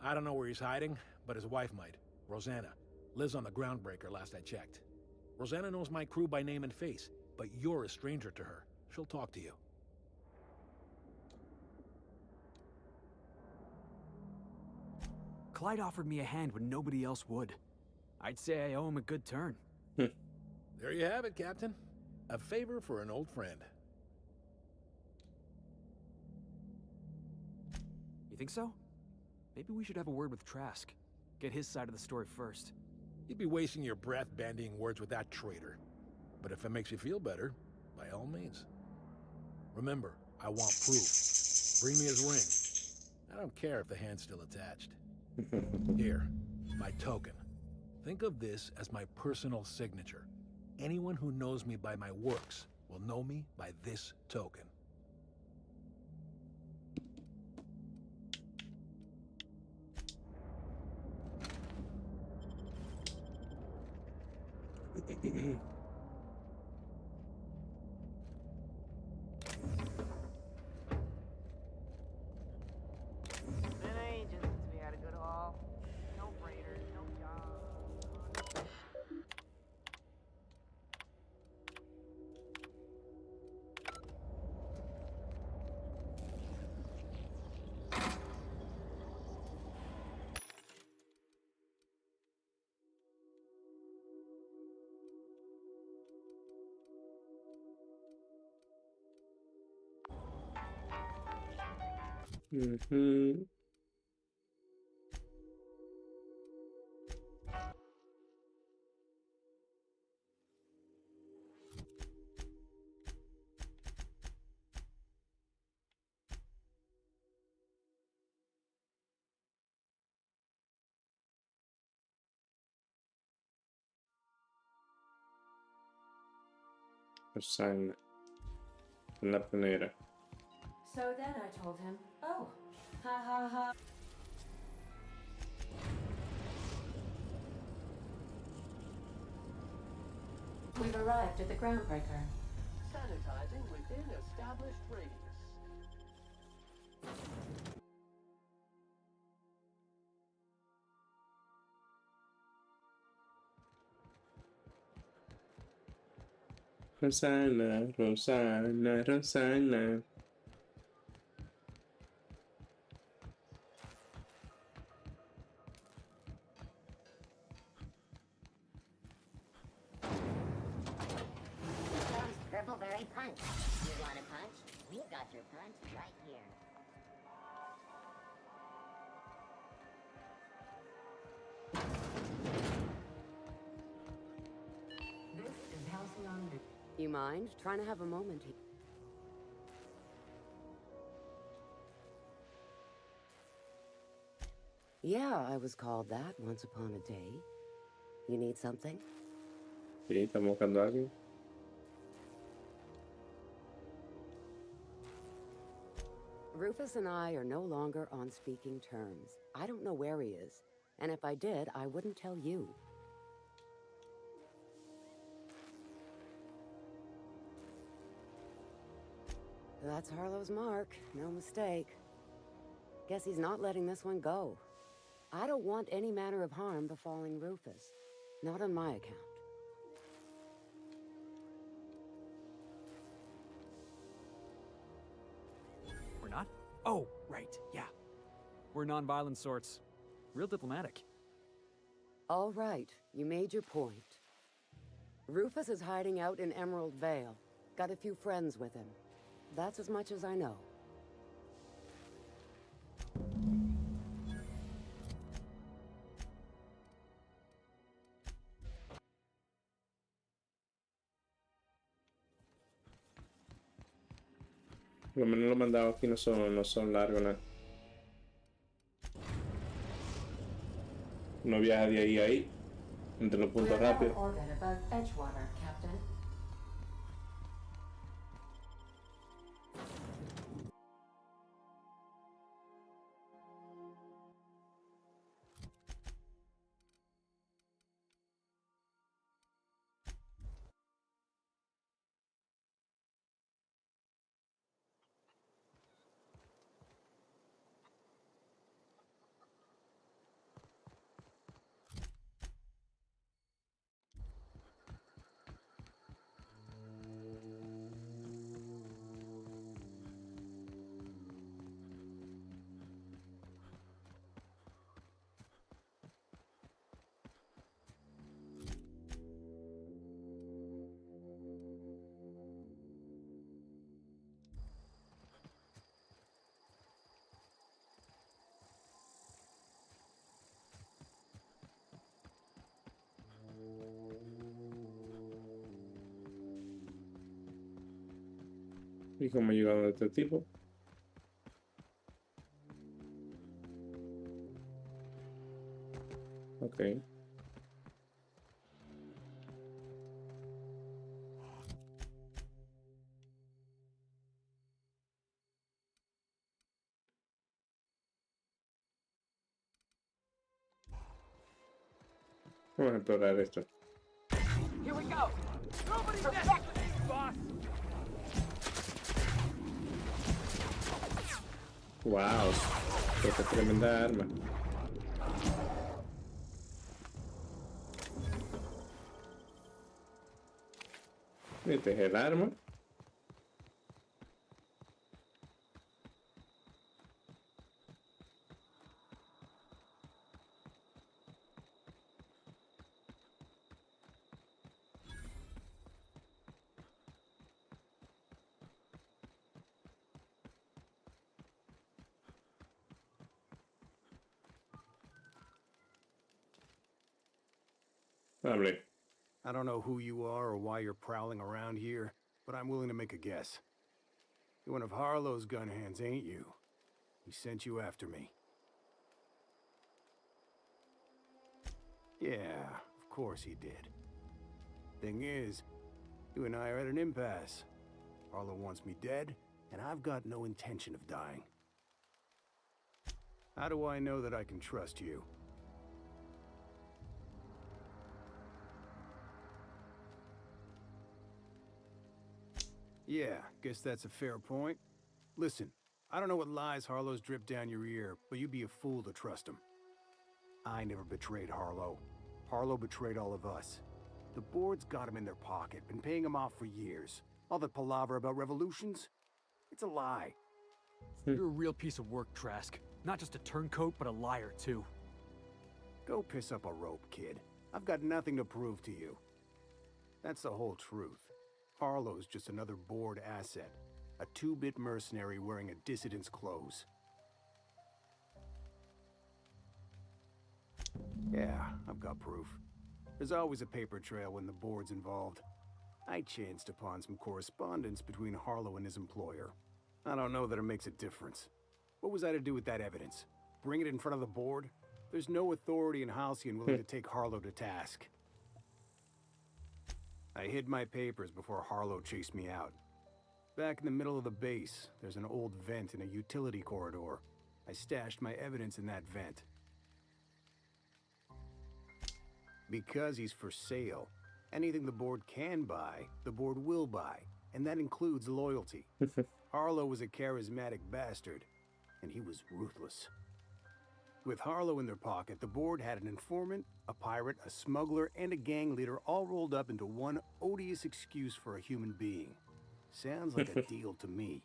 I don't know where he's hiding, but his wife might. Rosanna. Lives on the Groundbreaker last I checked. Rosanna knows my crew by name and face, but you're a stranger to her. She'll talk to you. Clyde offered me a hand when nobody else would. I'd say I owe him a good turn. There you have it, Captain. A favor for an old friend. You think so? Maybe we should have a word with Trask. Get his side of the story first. You'd be wasting your breath bandying words with that traitor. But if it makes you feel better, by all means. Remember, I want proof. Bring me his ring. I don't care if the hand's still attached. Here, my token. Think of this as my personal signature. Anyone who knows me by my works will know me by this token. Been ages since we had a good haul. No freighters, no jobs. Mm-hmm. Sign la primera. So then I told him, oh, ha ha ha. We've arrived at the groundbreaker. Sanitizing within established radius. Rosana, Rosana, Rosana. Comes Purpleberry Punch. You want a punch? We've got your punch right here. This is Halcyon. You mind trying to have a moment here? Yeah, I was called that once upon a day. You need something? Sí, estamos buscando a alguien. Rufus and I are no longer on speaking terms. I don't know where he is, and if I did, I wouldn't tell you. That's Harlow's mark, no mistake. Guess he's not letting this one go. I don't want any manner of harm befalling Rufus. Not on my account. We're not? Oh, right, yeah. We're non-violent sorts. Real diplomatic. All right, you made your point. Rufus is hiding out in Emerald Vale. Got a few friends with him. That's as much as I know. Por lo menos los mandados aquí no son largos, ¿no? Uno viaja de ahí a ahí, entre los puntos We're now in rápidos. orbit above Edgewater, Captain. ¿Y cómo llegaron a este tipo? Ok. Vamos a explorar esto. Here we go. Nobody's messing with you, boss. Wow, esta es tremenda arma. Este es el arma. Hable. I don't know who you are or why you're prowling around here, but I'm willing to make a guess. You're one of Harlow's gun hands, ain't you? He sent you after me. Yeah, of course he did. Thing is, you and I are at an impasse. Harlow wants me dead, and I've got no intention of dying. How do I know that I can trust you? Yeah, guess that's a fair point. Listen, I don't know what lies Harlow's dripped down your ear, but you'd be a fool to trust him. I never betrayed Harlow. Harlow betrayed all of us. The board's got him in their pocket, been paying him off for years. All that palaver about revolutions? It's a lie. You're a real piece of work, Trask. Not just a turncoat, but a liar, too. Go piss up a rope, kid. I've got nothing to prove to you. That's the whole truth. Harlow's just another board asset. A two-bit mercenary wearing a dissident's clothes. Yeah, I've got proof. There's always a paper trail when the board's involved. I chanced upon some correspondence between Harlow and his employer. I don't know that it makes a difference. What was I to do with that evidence? Bring it in front of the board? There's no authority in Halcyon willing to take Harlow to task. I hid my papers before Harlow chased me out. Back in the middle of the base, there's an old vent in a utility corridor. I stashed my evidence in that vent. Because he's for sale, anything the board can buy, the board will buy, and that includes loyalty. Harlow was a charismatic bastard, and he was ruthless. With Harlow in their pocket, the board had an informant, a pirate, a smuggler, and a gang leader all rolled up into one odious excuse for a human being. Sounds like a deal to me.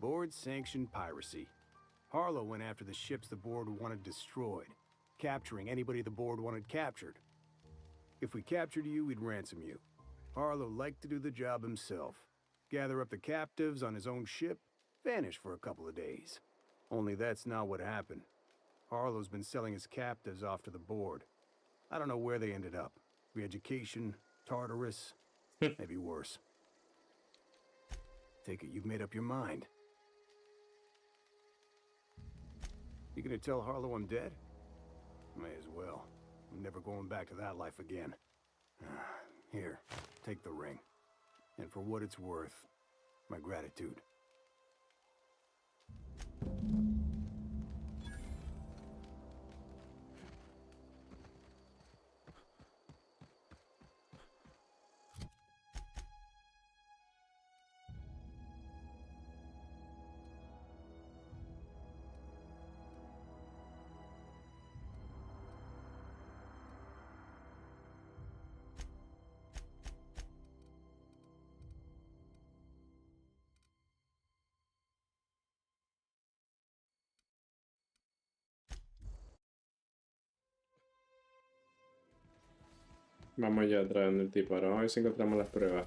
Board-sanctioned piracy. Harlow went after the ships the board wanted destroyed, capturing anybody the board wanted captured. If we captured you, we'd ransom you. Harlow liked to do the job himself. Gather up the captives on his own ship, vanish for a couple of days. Only that's not what happened. Harlow's been selling his captives off to the board. I don't know where they ended up. Re-education, Tartarus, maybe worse. Take it you've made up your mind. You gonna tell Harlow I'm dead? May as well. I'm never going back to that life again. Here, take the ring. And for what it's worth, my gratitude. Vamos allá atrás del tipo. Ahora vamos a ver si encontramos las pruebas.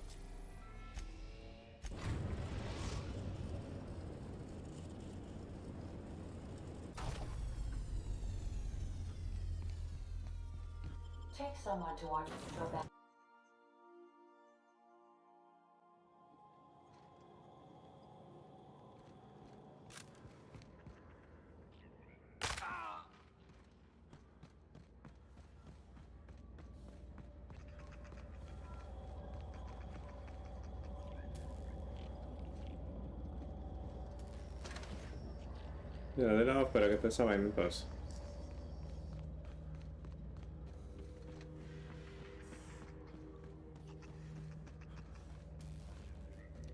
Take someone to watch your back. Ya, de lado afuera, que está esa vaina entonces.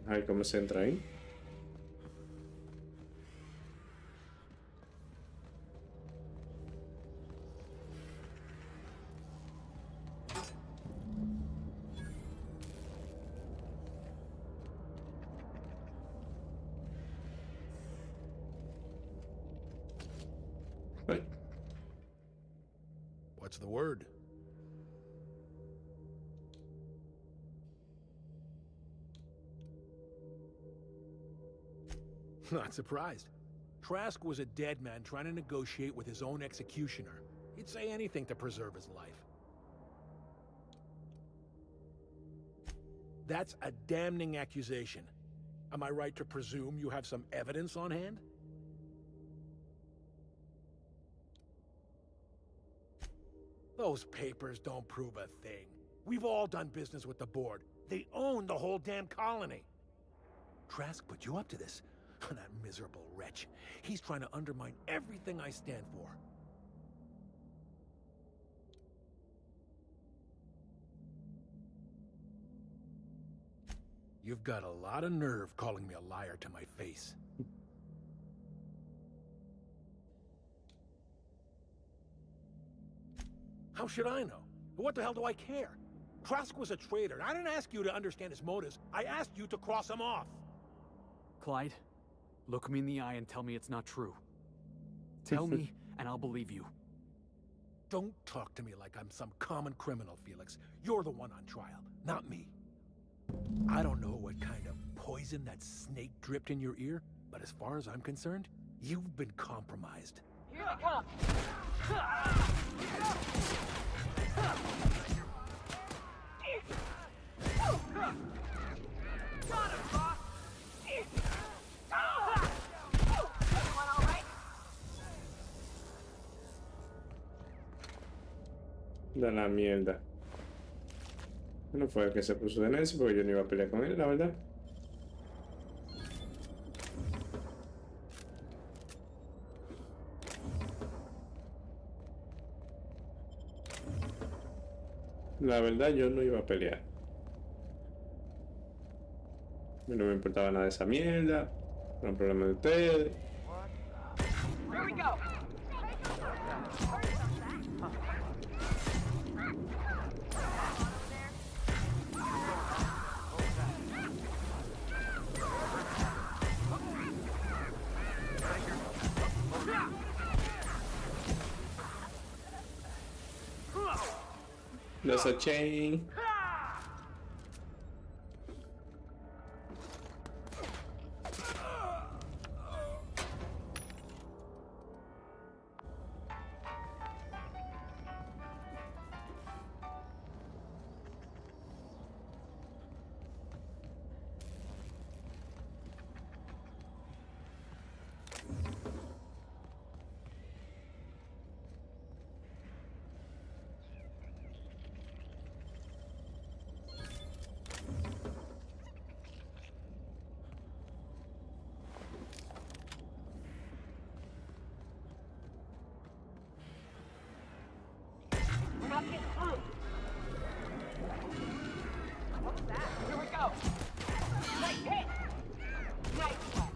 Ay, ¿cómo se entra ahí? Ay. What's the word? Not surprised. Trask was a dead man trying to negotiate with his own executioner. He'd say anything to preserve his life. That's a damning accusation. Am I right to presume you have some evidence on hand? Those papers don't prove a thing. We've all done business with the board. They own the whole damn colony. Trask put you up to this. That miserable wretch. He's trying to undermine everything I stand for. You've got a lot of nerve calling me a liar to my face. How should I know? What the hell do I care? Trask was a traitor, and I didn't ask you to understand his motives. I asked you to cross him off. Clyde, look me in the eye and tell me it's not true. Tell me, and I'll believe you. Don't talk to me like I'm some common criminal, Felix. You're the one on trial, not me. I don't know what kind of poison that snake dripped in your ear, but as far as I'm concerned, you've been compromised. Here they come! Got him, boss! Everyone all right? Da la mierda. No fue el que se puso de necio porque yo no iba a pelear con él, la verdad. La verdad, yo no iba a pelear. A mí no me importaba nada de esa mierda. No hay problema de ustedes. Here we go! There's a chain. We're not getting through! What was that? Here we go! Nice hit! Nice one!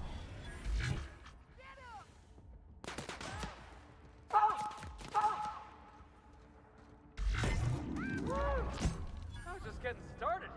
I was just getting started.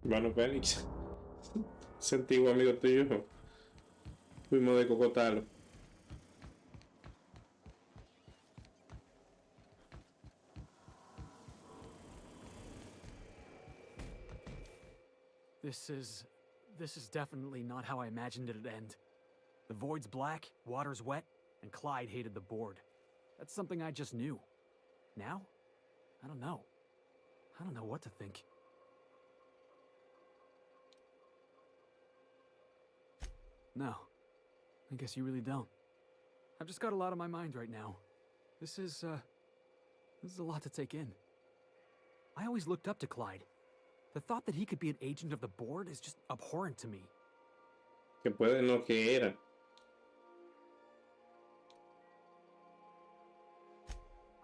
Bueno, Félix. Ese antiguo amigo tuyo. Fuimos de cocotalo. This is definitely not how I imagined it'd end. The void's black, water's wet, and Clyde hated the board. That's something I just knew. Now? I don't know. I don't know what to think. No. I guess you really don't. I've just got a lot on my mind right now. This is a lot to take in. I always looked up to Clyde. The thought that he could be an agent of the board is just abhorrent to me. Que puede lo que era.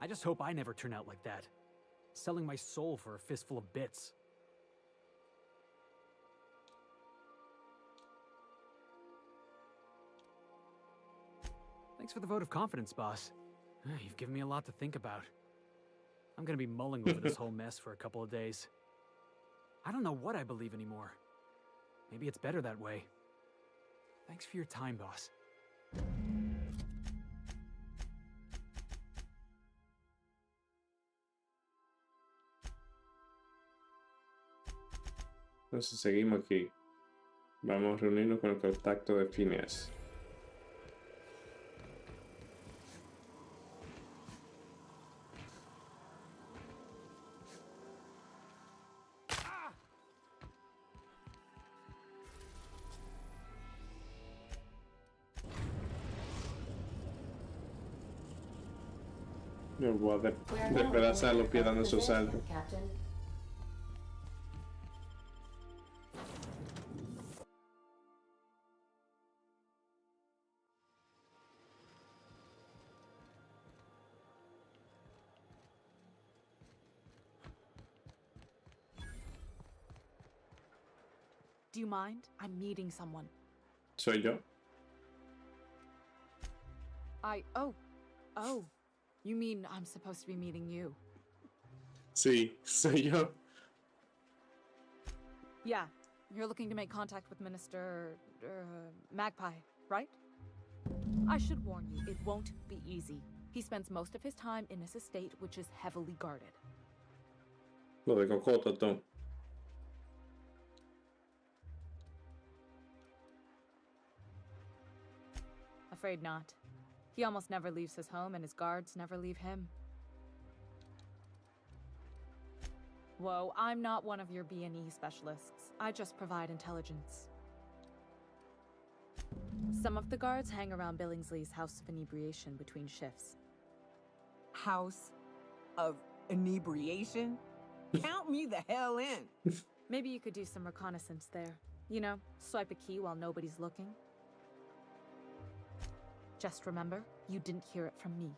I just hope I never turn out like that. Selling my soul for a fistful of bits. Thanks for the vote of confidence, boss. You've given me a lot to think about. I'm gonna be mulling over this whole mess for a couple of days. I don't know what I believe anymore. Maybe it's better that way. Thanks for your time, boss. Entonces seguimos aquí. Vamos a reunirnos con el contacto de Phineas. No voy a despedazar los pies dando esos saltos. Do you mind? I'm meeting someone. Soy yo. Oh. You mean I'm supposed to be meeting you? Sí, soy yo. Yeah, you're looking to make contact with Minister... Magpie, right? I should warn you, it won't be easy. He spends most of his time in his estate, which is heavily guarded. Lo de Cocoto, Tom. Afraid not. He almost never leaves his home, and his guards never leave him. Whoa, I'm not one of your B&E specialists. I just provide intelligence. Some of the guards hang around Billingsley's House of Inebriation between shifts. House of Inebriation? Count me the hell in. Maybe you could do some reconnaissance there. You know, swipe a key while nobody's looking. Just remember, you didn't hear it from me.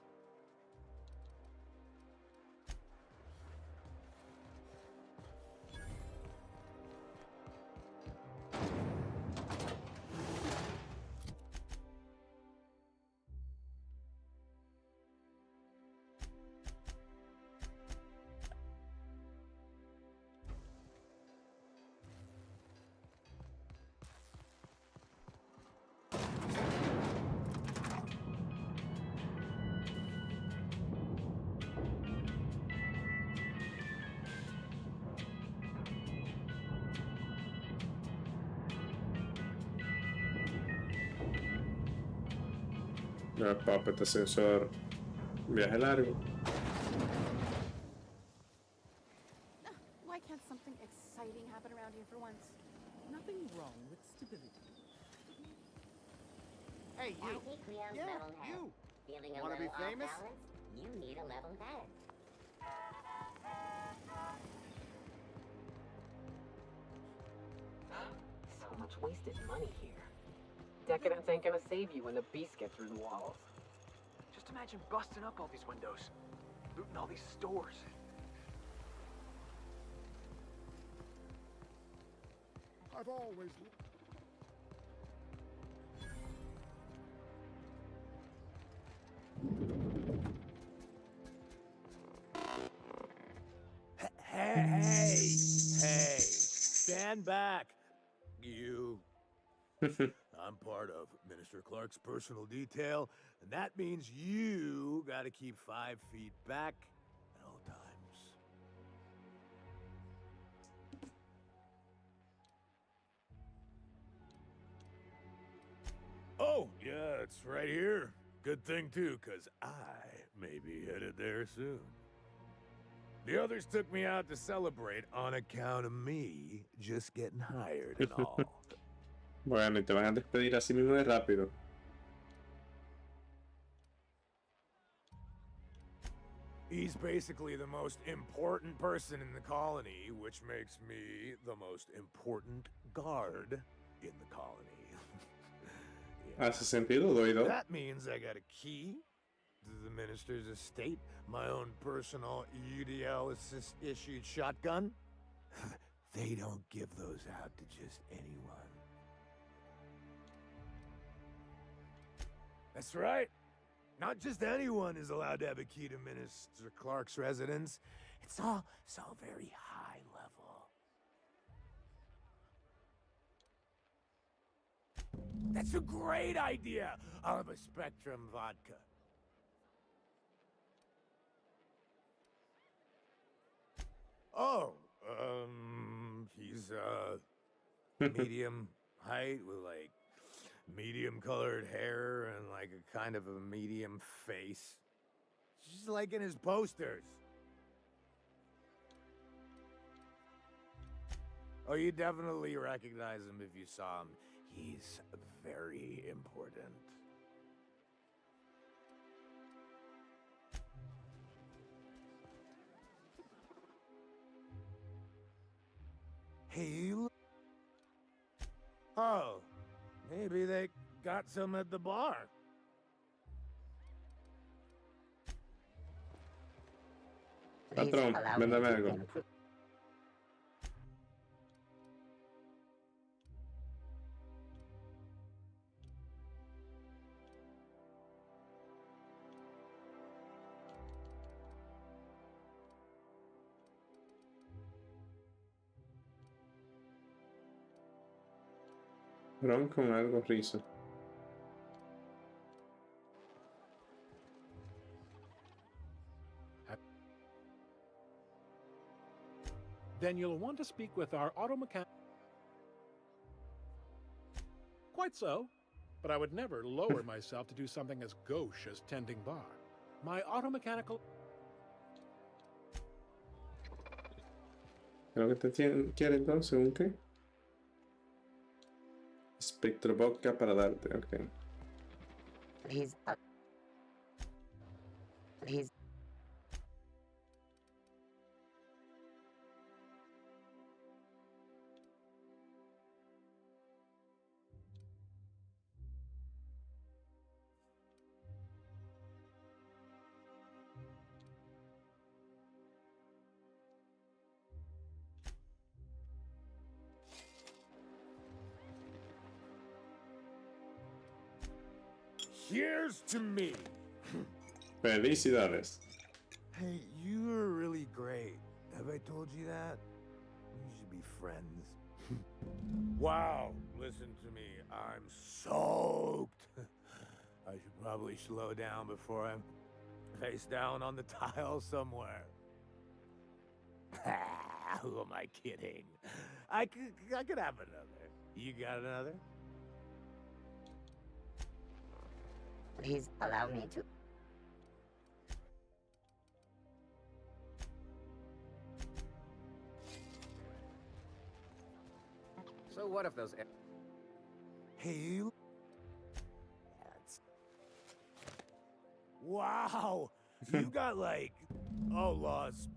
No, papá, este ascensor. Viaje largo. Why can't something exciting happen around here for once? Nothing wrong with stability. Hey, you! Yeah, you! Feeling a Wanna be little famous? off balance? You need a level head. So much wasted money here. Decadence ain't gonna save you when the beasts get through the walls. Just imagine busting up all these windows, looting all these stores. I've always... Hey! Stand back, you. I'm part of Minister Clark's personal detail, and that means you gotta keep 5 feet back at all times. Oh, It's right here. Good thing, too, because I may be headed there soon. The others took me out to celebrate on account of me just getting hired and all. Bueno, y te van a despedir así mismo de rápido. He's basically the most important person in the colony, which makes me the most important guard in the colony. Hace sentido, doido. That means I got a key to the minister's estate, my own personal UDL issued shotgun. They don't give those out to just anyone. That's right. Not just anyone is allowed to have a key to Minister Clark's residence. It's all so very high level. That's a great idea! I'll have a Spectrum vodka. Oh, he's, medium height with, like, medium-colored hair and, like, a kind of a medium face. Just like in his posters. Oh, you definitely recognize him if you saw him. He's very important. Hey, oh, maybe they got some at the bar. Patrón, véndame algo. Ron con algo rizo. Then you'll want to speak with our auto mechanic. Quite so, but I would never lower myself to do something as gauche as tending bar. My auto mechanical. Creo que te quiere entonces un qué? Espectro vodka para darte, ok. Please. Please. Here's to me. Felicidades. Hey, you were really great. Have I told you that? We should be friends. Wow, listen to me. I'm soaked. I should probably slow down before I'm face down on the tile somewhere. Who am I kidding? I could have another. You got another? Please allow me to. So what if those... Hey. Wow. You got like... Oh, Laws.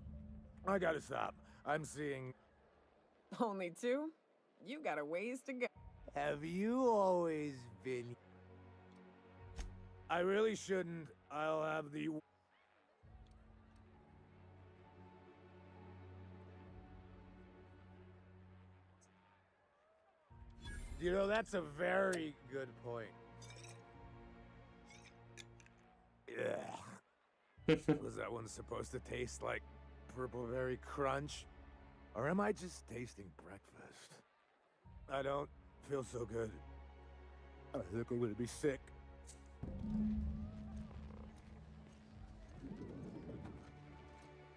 I gotta stop. I'm seeing... Only two? You got a ways to go. Have you always been... I really shouldn't. I'll have the... You know, that's a very good point. Yeah. Was that one supposed to taste like Purple Berry Crunch? Or am I just tasting breakfast? I don't feel so good. I think I'm gonna be sick.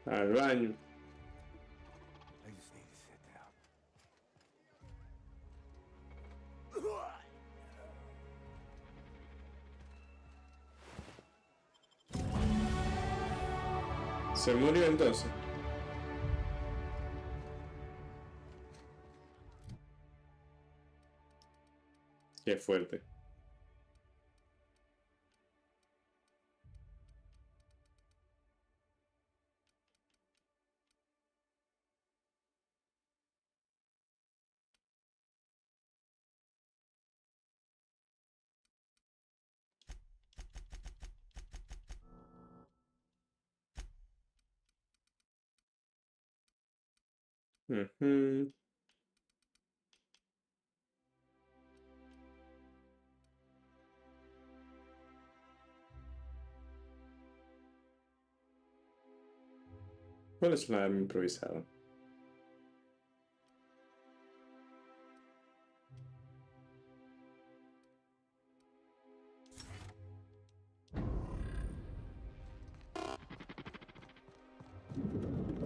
Al baño. I just need to sit down. Se murió entonces. Qué fuerte. Ujú. ¿Cuál es una arma improvisada?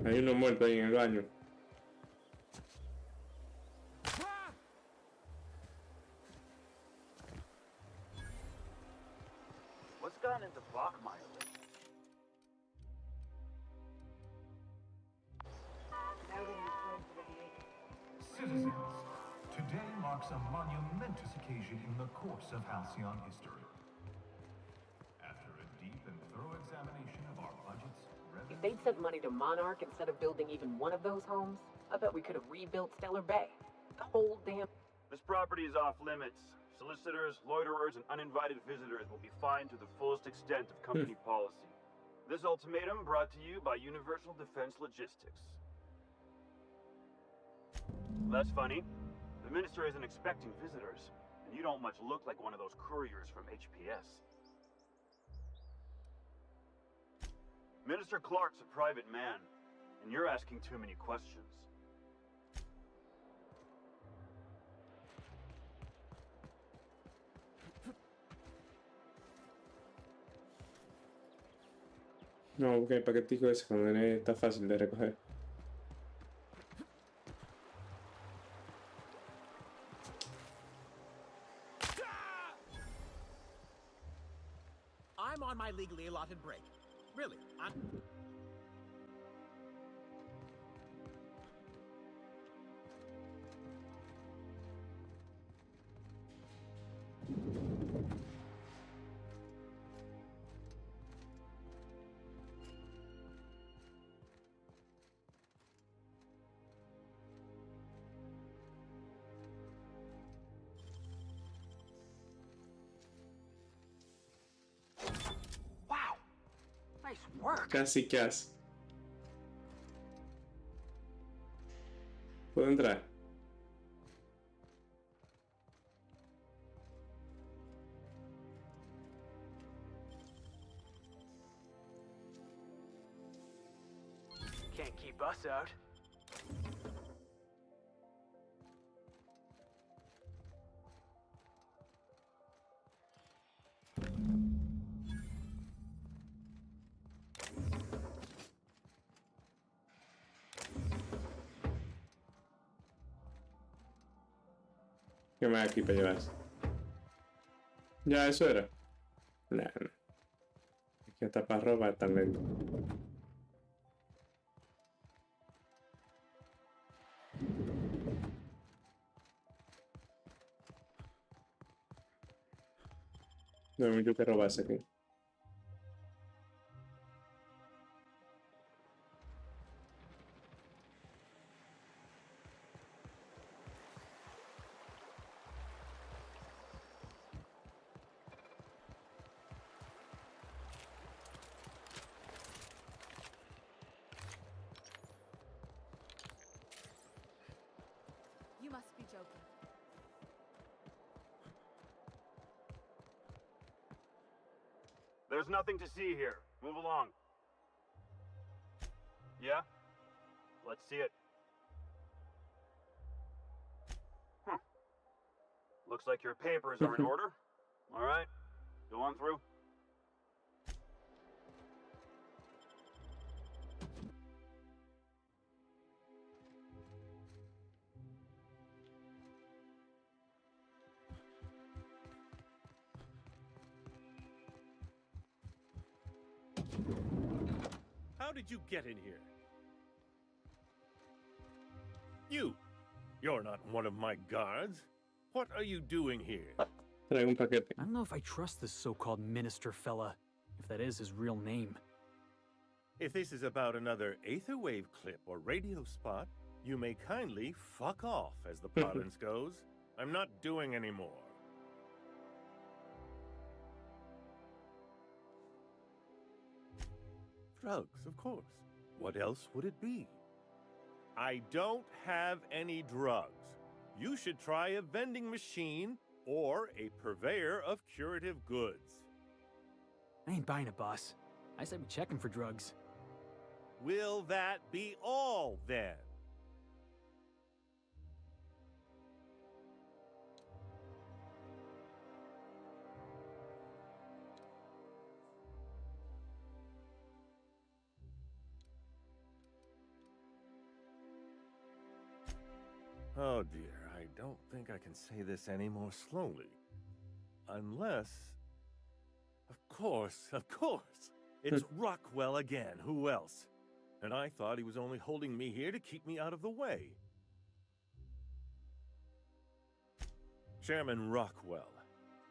Hay uno muerto ahí en el baño. What's gone into Bachmeyer lately? Citizens, today marks a monumentous occasion in the course of Halcyon history. After a deep and thorough examination of our budgets, If they'd sent money to Monarch instead of building even one of those homes, I bet we could have rebuilt Stellar Bay. The whole damn... This property is off limits. Solicitors, loiterers, and uninvited visitors will be fined to the fullest extent of company policy. This ultimatum brought to you by Universal Defense Logistics. That's funny. The minister isn't expecting visitors, and you don't much look like one of those couriers from HPS. Minister Clark's a private man, and you're asking too many questions. No, porque el paquetico ese cuando viene está fácil de recoger. I'm on my legally allotted break. Really, I'm... Wow! Nice work! Casi, casi. ¿Puedo entrar? Can't keep us out. ¿Qué más hay aquí para llevarse? Ya, eso era. Nah, no. Es que hasta para robar también. No hay mucho que robarse aquí. You must be joking. There's nothing to see here. Move along. Yeah? Let's see it. Looks like your papers are in order. All right, go on through. How did you get in here? You're not one of my guards. What are you doing here? Traigo un paquete. I don't know if I trust this so-called minister fella, if that is his real name. If this is about another Aetherwave clip or radio spot, you may kindly fuck off, as the parlance goes. I'm not doing any more. Drugs, of course. What else would it be? I don't have any drugs. You should try a vending machine or a purveyor of curative goods. I ain't buying it, boss. I said be checking for drugs. Will that be all, then? Oh dear, I don't think I can say this any more slowly. Unless... Of course! It's Rockwell again, who else? And I thought he was only holding me here to keep me out of the way. Chairman Rockwell.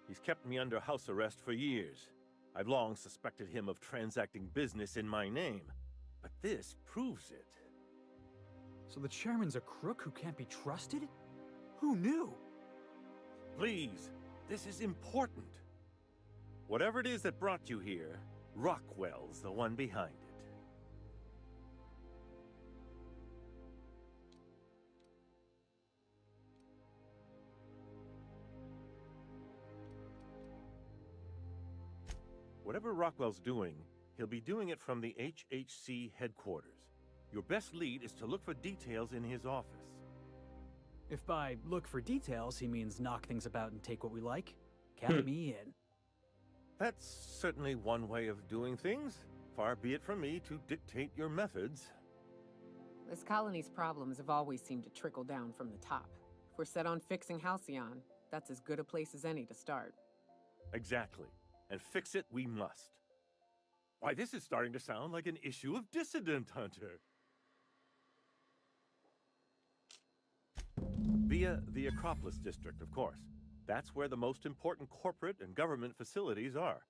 He's kept me under house arrest for years. I've long suspected him of transacting business in my name, but this proves it. So the chairman's a crook who can't be trusted? Who knew? Please, this is important. Whatever it is that brought you here, Rockwell's the one behind it. Whatever Rockwell's doing, he'll be doing it from the HHC headquarters. Your best lead is to look for details in his office. If by look for details he means knock things about and take what we like, count me in. That's certainly one way of doing things. Far be it from me to dictate your methods. This colony's problems have always seemed to trickle down from the top. If we're set on fixing Halcyon, that's as good a place as any to start. Exactly. And fix it we must. Why, this is starting to sound like an issue of Dissident Hunter. Via the Acropolis District, of course. That's where the most important corporate and government facilities are.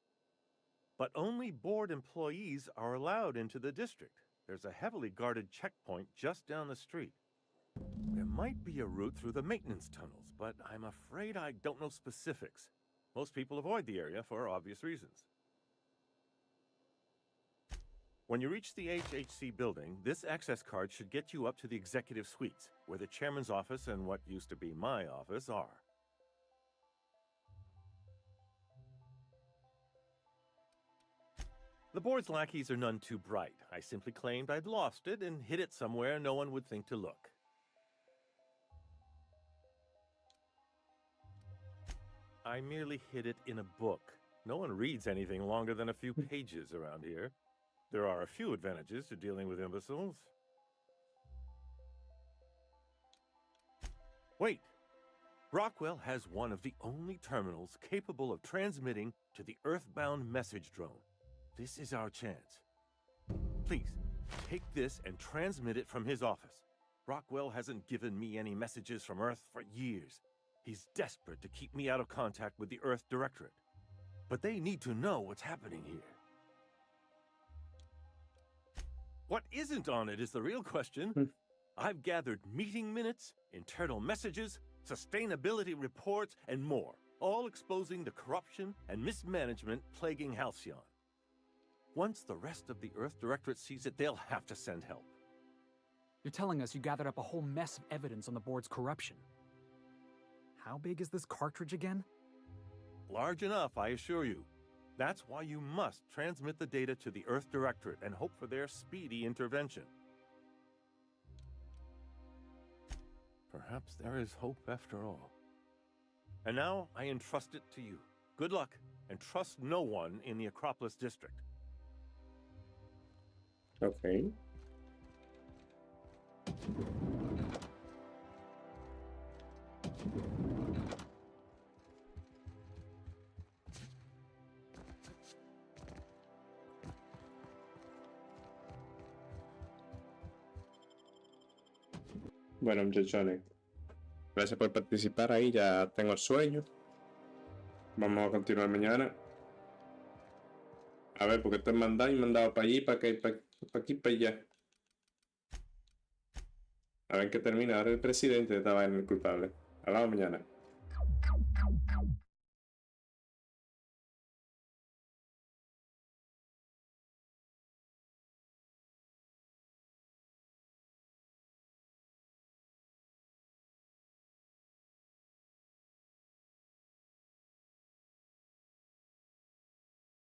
But only board employees are allowed into the district. There's a heavily guarded checkpoint just down the street. There might be a route through the maintenance tunnels, but I'm afraid I don't know specifics. Most people avoid the area for obvious reasons. When you reach the HHC building, this access card should get you up to the executive suites, where the chairman's office and what used to be my office are. The board's lackeys are none too bright. I simply claimed I'd lost it and hid it somewhere no one would think to look. I merely hid it in a book. No one reads anything longer than a few pages around here. There are a few advantages to dealing with imbeciles. Wait! Rockwell has one of the only terminals capable of transmitting to the Earthbound message drone. This is our chance. Please, take this and transmit it from his office. Rockwell hasn't given me any messages from Earth for years. He's desperate to keep me out of contact with the Earth Directorate. But they need to know what's happening here. What isn't on it is the real question. I've gathered meeting minutes, internal messages, sustainability reports, and more, all exposing the corruption and mismanagement plaguing Halcyon. Once the rest of the Earth Directorate sees it, they'll have to send help. You're telling us you gathered up a whole mess of evidence on the board's corruption. How big is this cartridge again? Large enough, I assure you. That's why you must transmit the data to the Earth Directorate and hope for their speedy intervention. Perhaps there is hope after all. And now I entrust it to you. Good luck, and trust no one in the Acropolis District. Okay. Bueno, muchachones, gracias por participar ahí. Ya tengo sueño. Vamos a continuar mañana. A ver, porque estoy mandado para allí, para aquí, para allá. A ver qué termina. Ahora el presidente estaba en el culpable. Hablamos mañana.